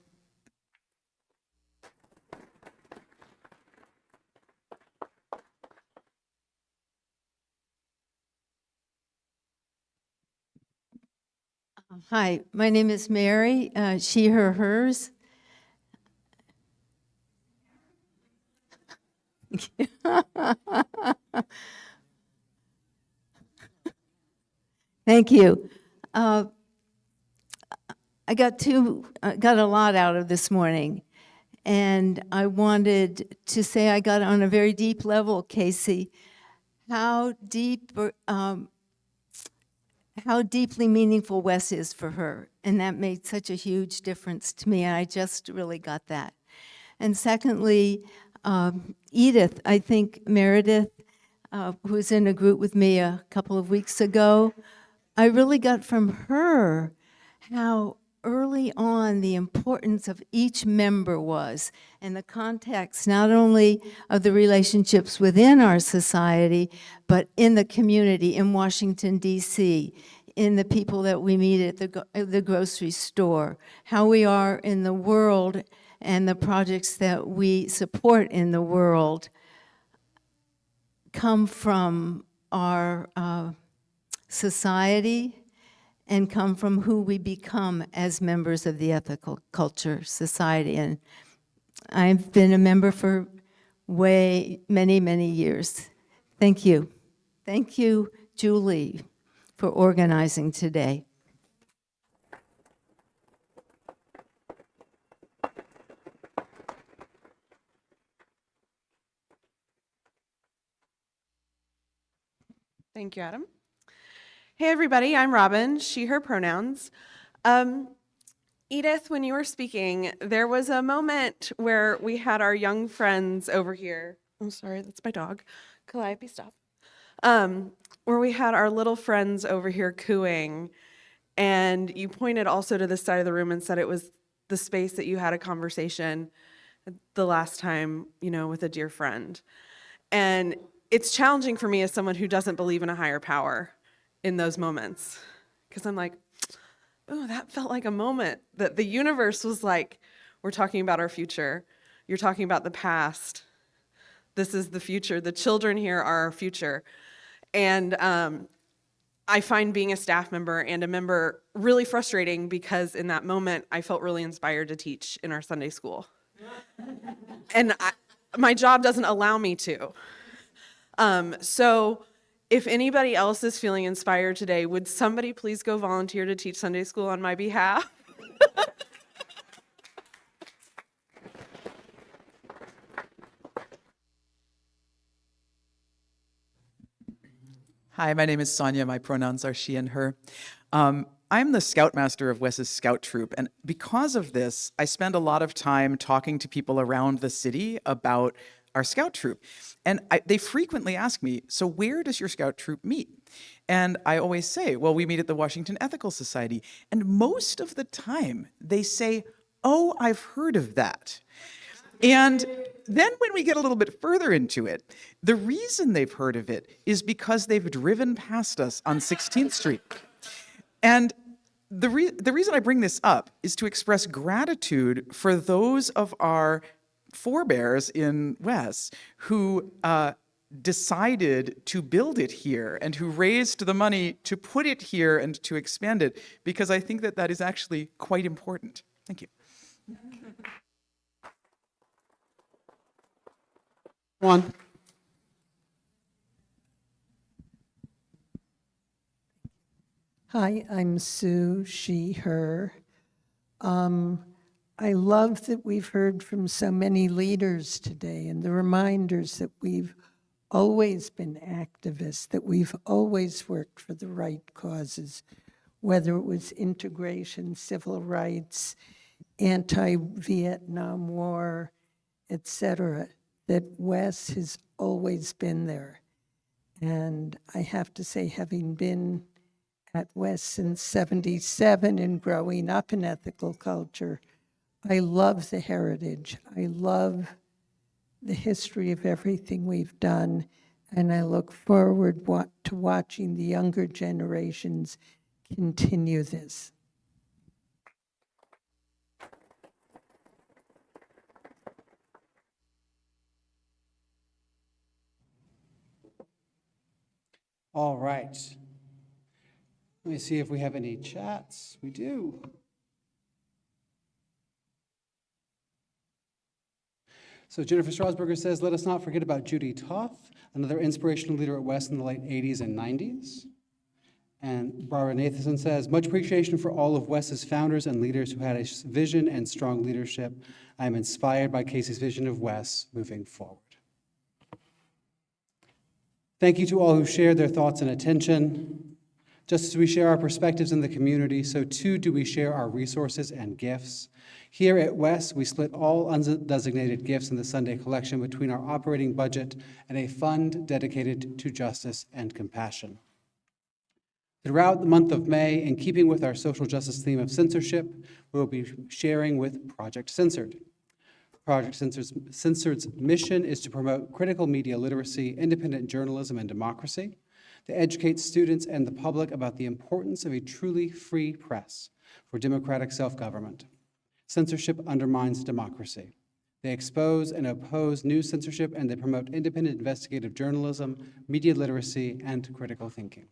L: Hi, my name is Mary, she, her, hers. Thank you. I got a lot out of this morning, and I wanted to say I got on a very deep level, Casey, how deeply meaningful WES is for her, and that made such a huge difference to me, and I just really got that. And secondly, Edith, I think Meredith, who was in a group with me a couple of weeks ago, I really got from her how early on the importance of each member was, and the context not only of the relationships within our society, but in the community in Washington, D.C., in the people that we meet at the grocery store, how we are in the world and the projects that we support in the world come from our society and come from who we become as members of the ethical culture society. And I've been a member for many, many years. Thank you. Thank you, Julie, for organizing today.
M: Thank you, Adam. Hey, everybody, I'm Robin, she, her pronouns. Edith, when you were speaking, there was a moment where we had our young friends over here. I'm sorry, that's my dog. Calliope, stop. Where we had our little friends over here cooing, and you pointed also to this side of the room and said it was the space that you had a conversation the last time, with a dear friend. And it's challenging for me as someone who doesn't believe in a higher power in those moments. Because I'm like, oh, that felt like a moment that the universe was like, we're talking about our future. You're talking about the past. This is the future. The children here are our future. And I find being a staff member and a member really frustrating because in that moment, I felt really inspired to teach in our Sunday school. And my job doesn't allow me to. So if anybody else is feeling inspired today, would somebody please go volunteer to teach Sunday school on my behalf?
N: Hi, my name is Sonia. My pronouns are she and her. I'm the Scoutmaster of WES's Scout Troop, and because of this, I spend a lot of time talking to people around the city about our Scout Troop. And they frequently ask me, so where does your Scout Troop meet? And I always say, well, we meet at the Washington Ethical Society. And most of the time, they say, oh, I've heard of that. And then when we get a little bit further into it, the reason they've heard of it is because they've driven past us on 16th Street. And the reason I bring this up is to express gratitude for those of our forebears in WES who decided to build it here and who raised the money to put it here and to expand it, because I think that is actually quite important. Thank you.
A: One.
O: Hi, I'm Sue, she, her. I love that we've heard from so many leaders today and the reminders that we've always been activists, that we've always worked for the right causes, whether it was integration, civil rights, anti-Vietnam War, etc., that WES has always been there. And I have to say, having been at WES since '77 and growing up in ethical culture, I love the heritage. I love the history of everything we've done, and I look forward to watching the younger generations continue this.
A: All right. Let me see if we have any chats. We do. So Jennifer Strasburger says, let us not forget about Judy Toth, another inspirational leader at WES in the late 80s and 90s. And Barbara Nathanson says, much appreciation for all of WES's founders and leaders who had a vision and strong leadership. I am inspired by Casey's vision of WES moving forward. Thank you to all who shared their thoughts and attention. Just as we share our perspectives in the community, so too do we share our resources and gifts. Here at WES, we split all undesignated gifts in the Sunday collection between our operating budget and a fund dedicated to justice and compassion. Throughout the month of May, in keeping with our social justice theme of censorship, we will be sharing with Project Censored. Project Censored's mission is to promote critical media literacy, independent journalism, and democracy, to educate students and the public about the importance of a truly free press for democratic self-government. Censorship undermines democracy. They expose and oppose news censorship, and they promote independent investigative journalism, media literacy, and critical thinking.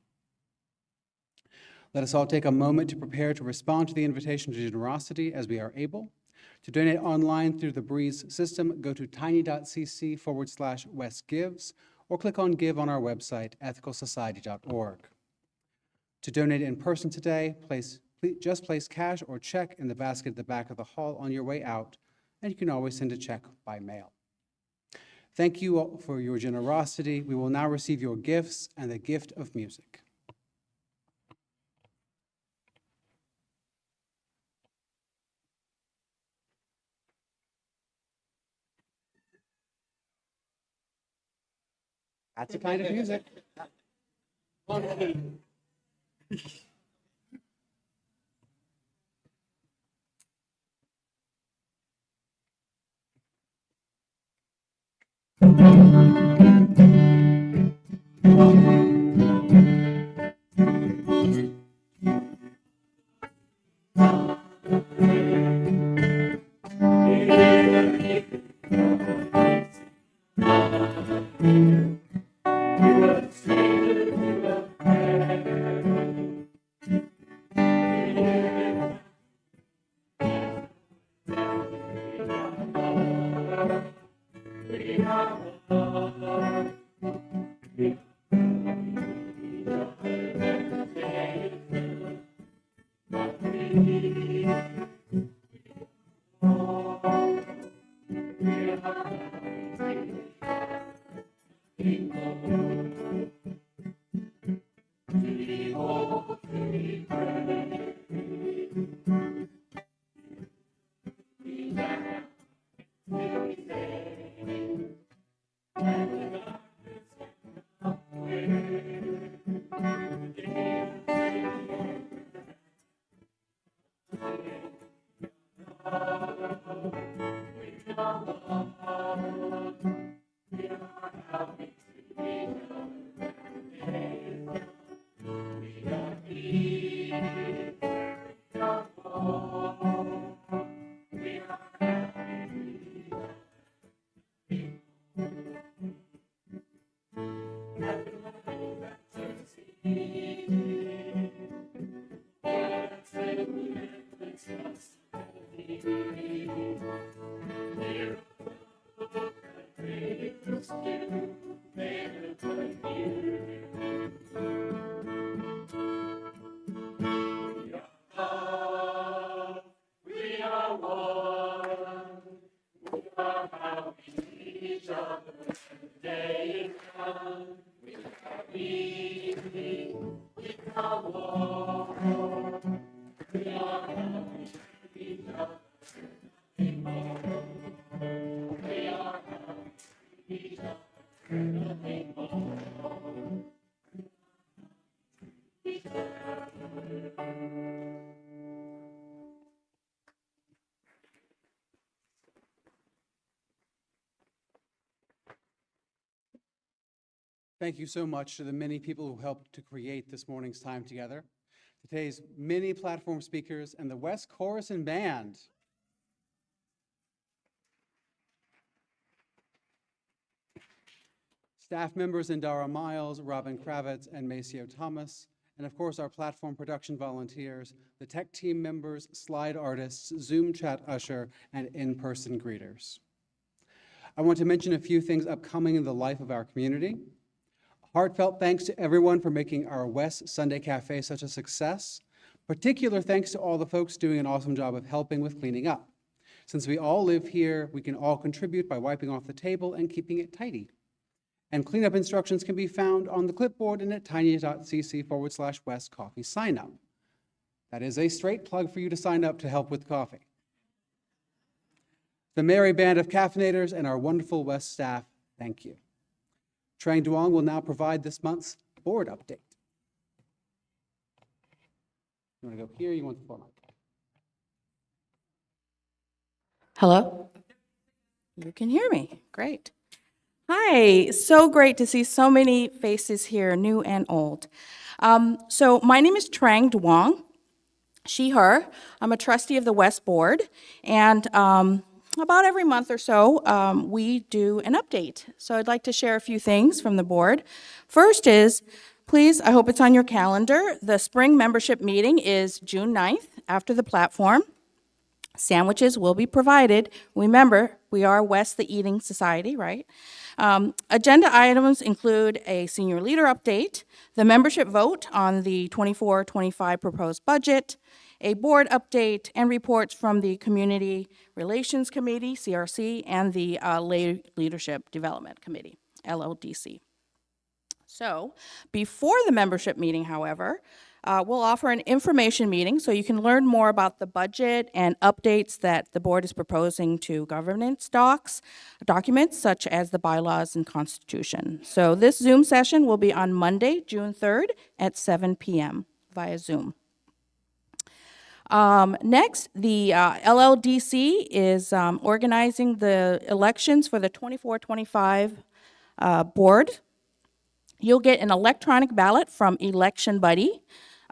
A: Let us all take a moment to prepare to respond to the invitation to generosity as we are able. To donate online through the Breeze system, go to tiny.cc/westgives or click on Give on our website, ethicalsociety.org. To donate in person today, just place cash or check in the basket at the back of the hall on your way out, and you can always send a check by mail. Thank you all for your generosity. We will now receive your gifts and the gift of music. That's the kind of music. Thank you so much to the many people who helped to create this morning's time together, today's many platform speakers, and the WES Chorus and Band. Staff members Indara Miles, Robin Kravitz, and Maceo Thomas, and of course our platform production volunteers, the tech team members, slide artists, Zoom chat usher, and in-person greeters. I want to mention a few things upcoming in the life of our community. Heartfelt thanks to everyone for making our WES Sunday Cafe such a success. Particular thanks to all the folks doing an awesome job of helping with cleaning up. Since we all live here, we can all contribute by wiping off the table and keeping it tidy. And cleanup instructions can be found on the clipboard and at tiny.cc/WES coffee sign up. That is a straight plug for you to sign up to help with coffee. The merry band of caffeinators and our wonderful WES staff, thank you. Trang Duong will now provide this month's board update. You want to go here? You want the floor mic?
P: Hello? You can hear me. Great. Hi, so great to see so many faces here, new and old. So my name is Trang Duong, she, her. I'm a trustee of the WES Board, and about every month or so, we do an update. So I'd like to share a few things from the board. First is, please, I hope it's on your calendar, the spring membership meeting is June 9th after the platform. Sandwiches will be provided. Remember, we are WES the Eating Society, right? Agenda items include a senior leader update, the membership vote on the 24-25 proposed budget, a board update, and reports from the Community Relations Committee, CRC, and the Leadership Development Committee, LLDC. So, before the membership meeting, however, we'll offer an information meeting so you can learn more about the budget and updates that the board is proposing to governance documents such as the bylaws and constitution. So this Zoom session will be on Monday, June 3rd at 7 p.m. via Zoom. Next, the LLDC is organizing the elections for the 24-25 board. You'll get an electronic ballot from Election Buddy,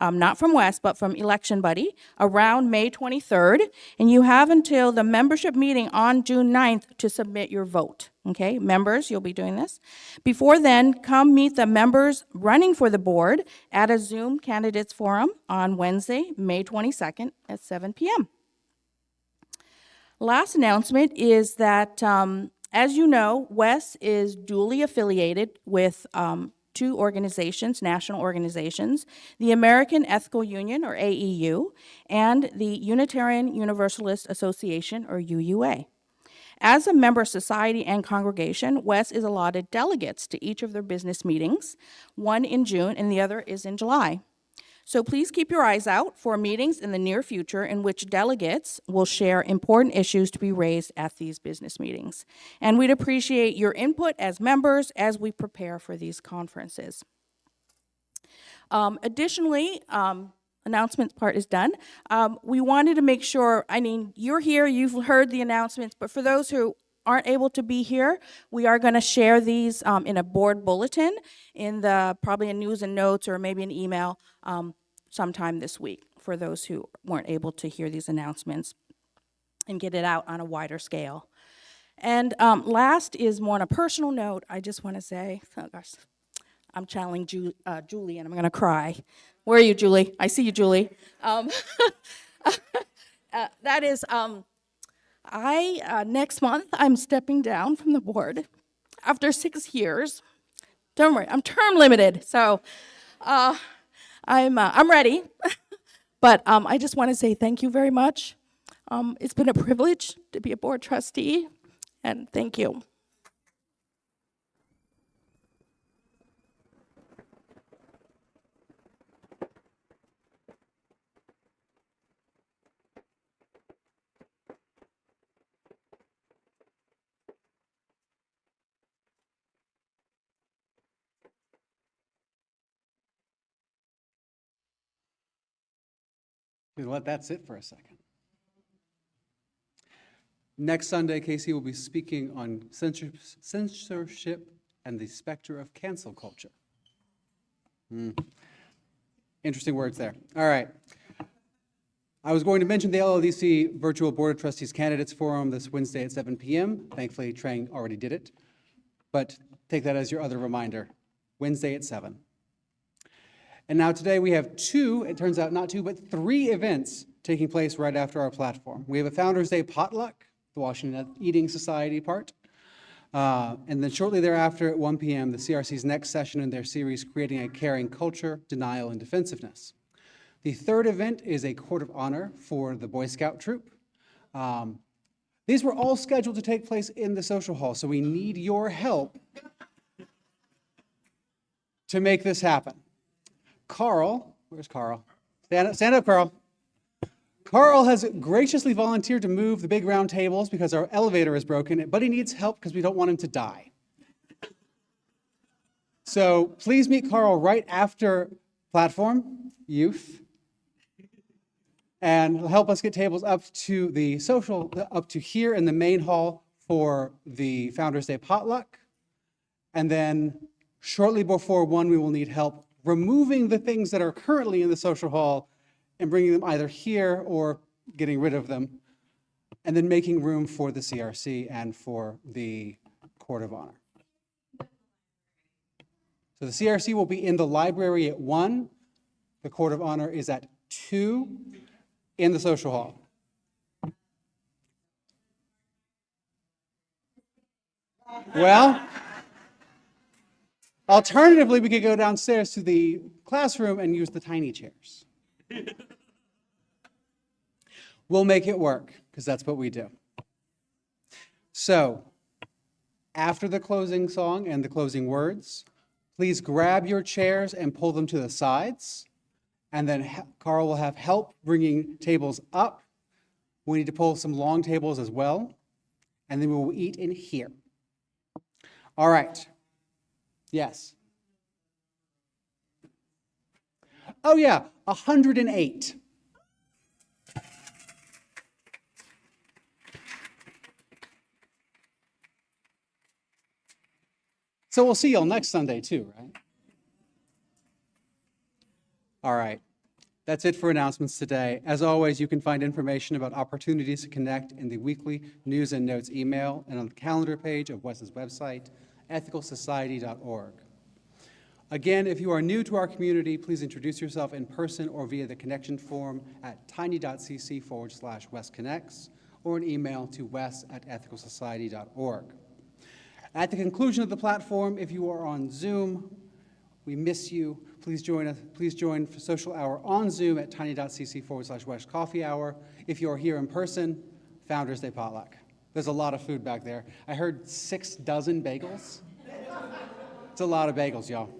P: not from WES, but from Election Buddy, around May 23rd, and you have until the membership meeting on June 9th to submit your vote, okay? Members, you'll be doing this. Before then, come meet the members running for the board at a Zoom candidates forum on Wednesday, May 22nd at 7 p.m. Last announcement is that, as you know, WES is duly affiliated with two organizations, national organizations, the American Ethical Union, or AEU, and the Unitarian Universalist Association, or UUA. As a member society and congregation, WES is allotted delegates to each of their business meetings, one in June and the other is in July. So please keep your eyes out for meetings in the near future in which delegates will share important issues to be raised at these business meetings. And we'd appreciate your input as members as we prepare for these conferences. Additionally, announcements part is done. We wanted to make sure, I mean, you're here, you've heard the announcements, but for those who aren't able to be here, we are going to share these in a board bulletin, in the probably a news and notes or maybe an email sometime this week for those who weren't able to hear these announcements and get it out on a wider scale. And last is more on a personal note. I just want to say, oh gosh, I'm channeling Julie and I'm going to cry. Where are you, Julie? I see you, Julie. That is, next month, I'm stepping down from the board after 6 years. Don't worry, I'm term limited, so I'm ready. But I just want to say thank you very much. It's been a privilege to be a board trustee, and thank you.
A: We'll let that sit for a second. Next Sunday, Casey will be speaking on censorship and the specter of cancel culture. Interesting words there. All right. I was going to mention the LLDC Virtual Board of Trustees Candidates Forum this Wednesday at 7 p.m. Thankfully, Trang already did it. But take that as your other reminder. Wednesday at 7. And now today we have two, it turns out not two, but three events taking place right after our platform. We have a Founders Day potluck, the Washington Eating Society part. And then shortly thereafter at 1 p.m., the CRC's next session in their series, Creating a Caring Culture, Denial, and Defensiveness. The third event is a Court of Honor for the Boy Scout troop. These were all scheduled to take place in the social hall, so we need your help to make this happen. Carl, where's Carl? Stand up, Carl. Carl has graciously volunteered to move the big round tables because our elevator is broken, but he needs help because we don't want him to die. So please meet Carl right after platform, youth, and help us get tables up to the social, up to here in the main hall for the Founders Day potluck. And then shortly before 1, we will need help removing the things that are currently in the social hall and bringing them either here or getting rid of them and then making room for the CRC and for the Court of Honor. So the CRC will be in the library at 1. The Court of Honor is at 2 in the social hall. Well, alternatively, we could go downstairs to the classroom and use the tiny chairs. We'll make it work, because that's what we do. So, after the closing song and the closing words, please grab your chairs and pull them to the sides. And then Carl will have help bringing tables up. We need to pull some long tables as well. And then we will eat in here. All right. Yes. Oh yeah, 108. So we'll see y'all next Sunday too, right? All right. That's it for announcements today. As always, you can find information about opportunities to connect in the weekly news and notes email and on the calendar page of WES's website, ethicalsociety.org. Again, if you are new to our community, please introduce yourself in person or via the connection form at tiny.cc/WesConnects or an email to wes@ethicalsociety.org. At the conclusion of the platform, if you are on Zoom, we miss you. Please join us. Please join for social hour on Zoom at tiny.cc/West Coffee Hour. If you are here in person, Founders Day potluck. There's a lot of food back there. I heard 6 dozen bagels. It's a lot of bagels, y'all.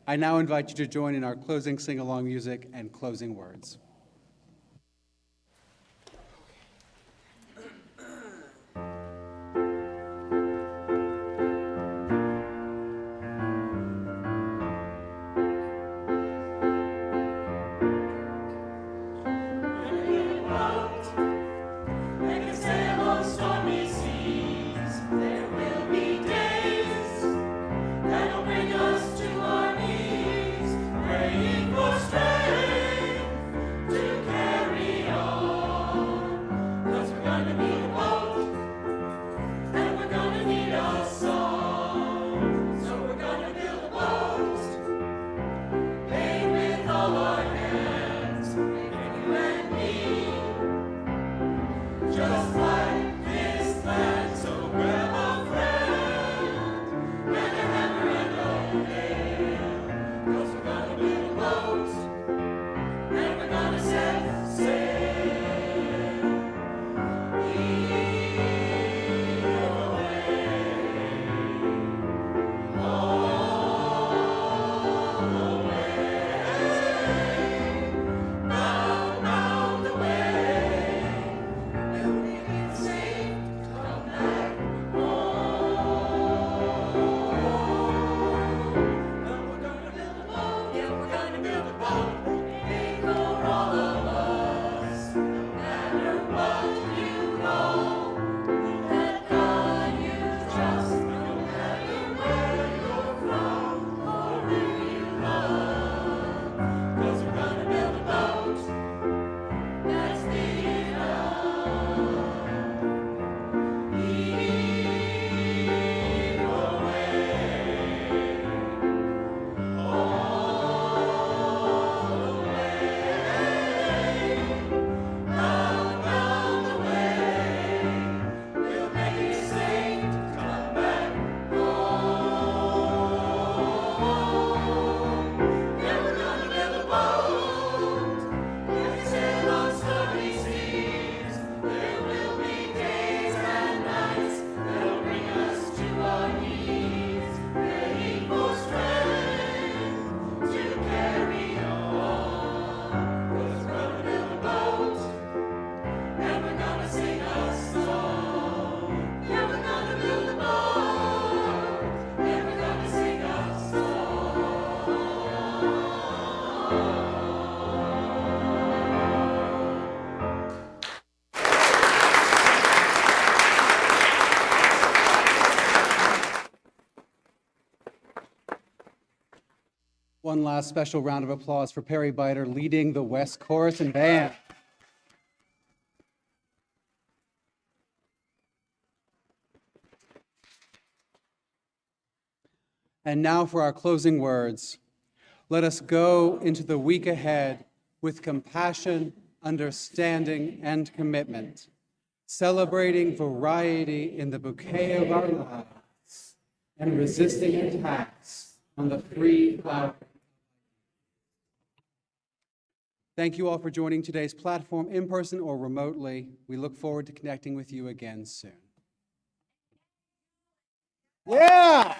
A: I now invite you to join in our closing sing-along music and closing words. One last special round of applause for Perry Biter leading the WES Chorus and Band. And now for our closing words. Let us go into the week ahead with compassion, understanding, and commitment, celebrating variety in the bouquet of our lives and resisting attacks on the free flower. Thank you all for joining today's platform in person or remotely. We look forward to connecting with you again soon. Yeah!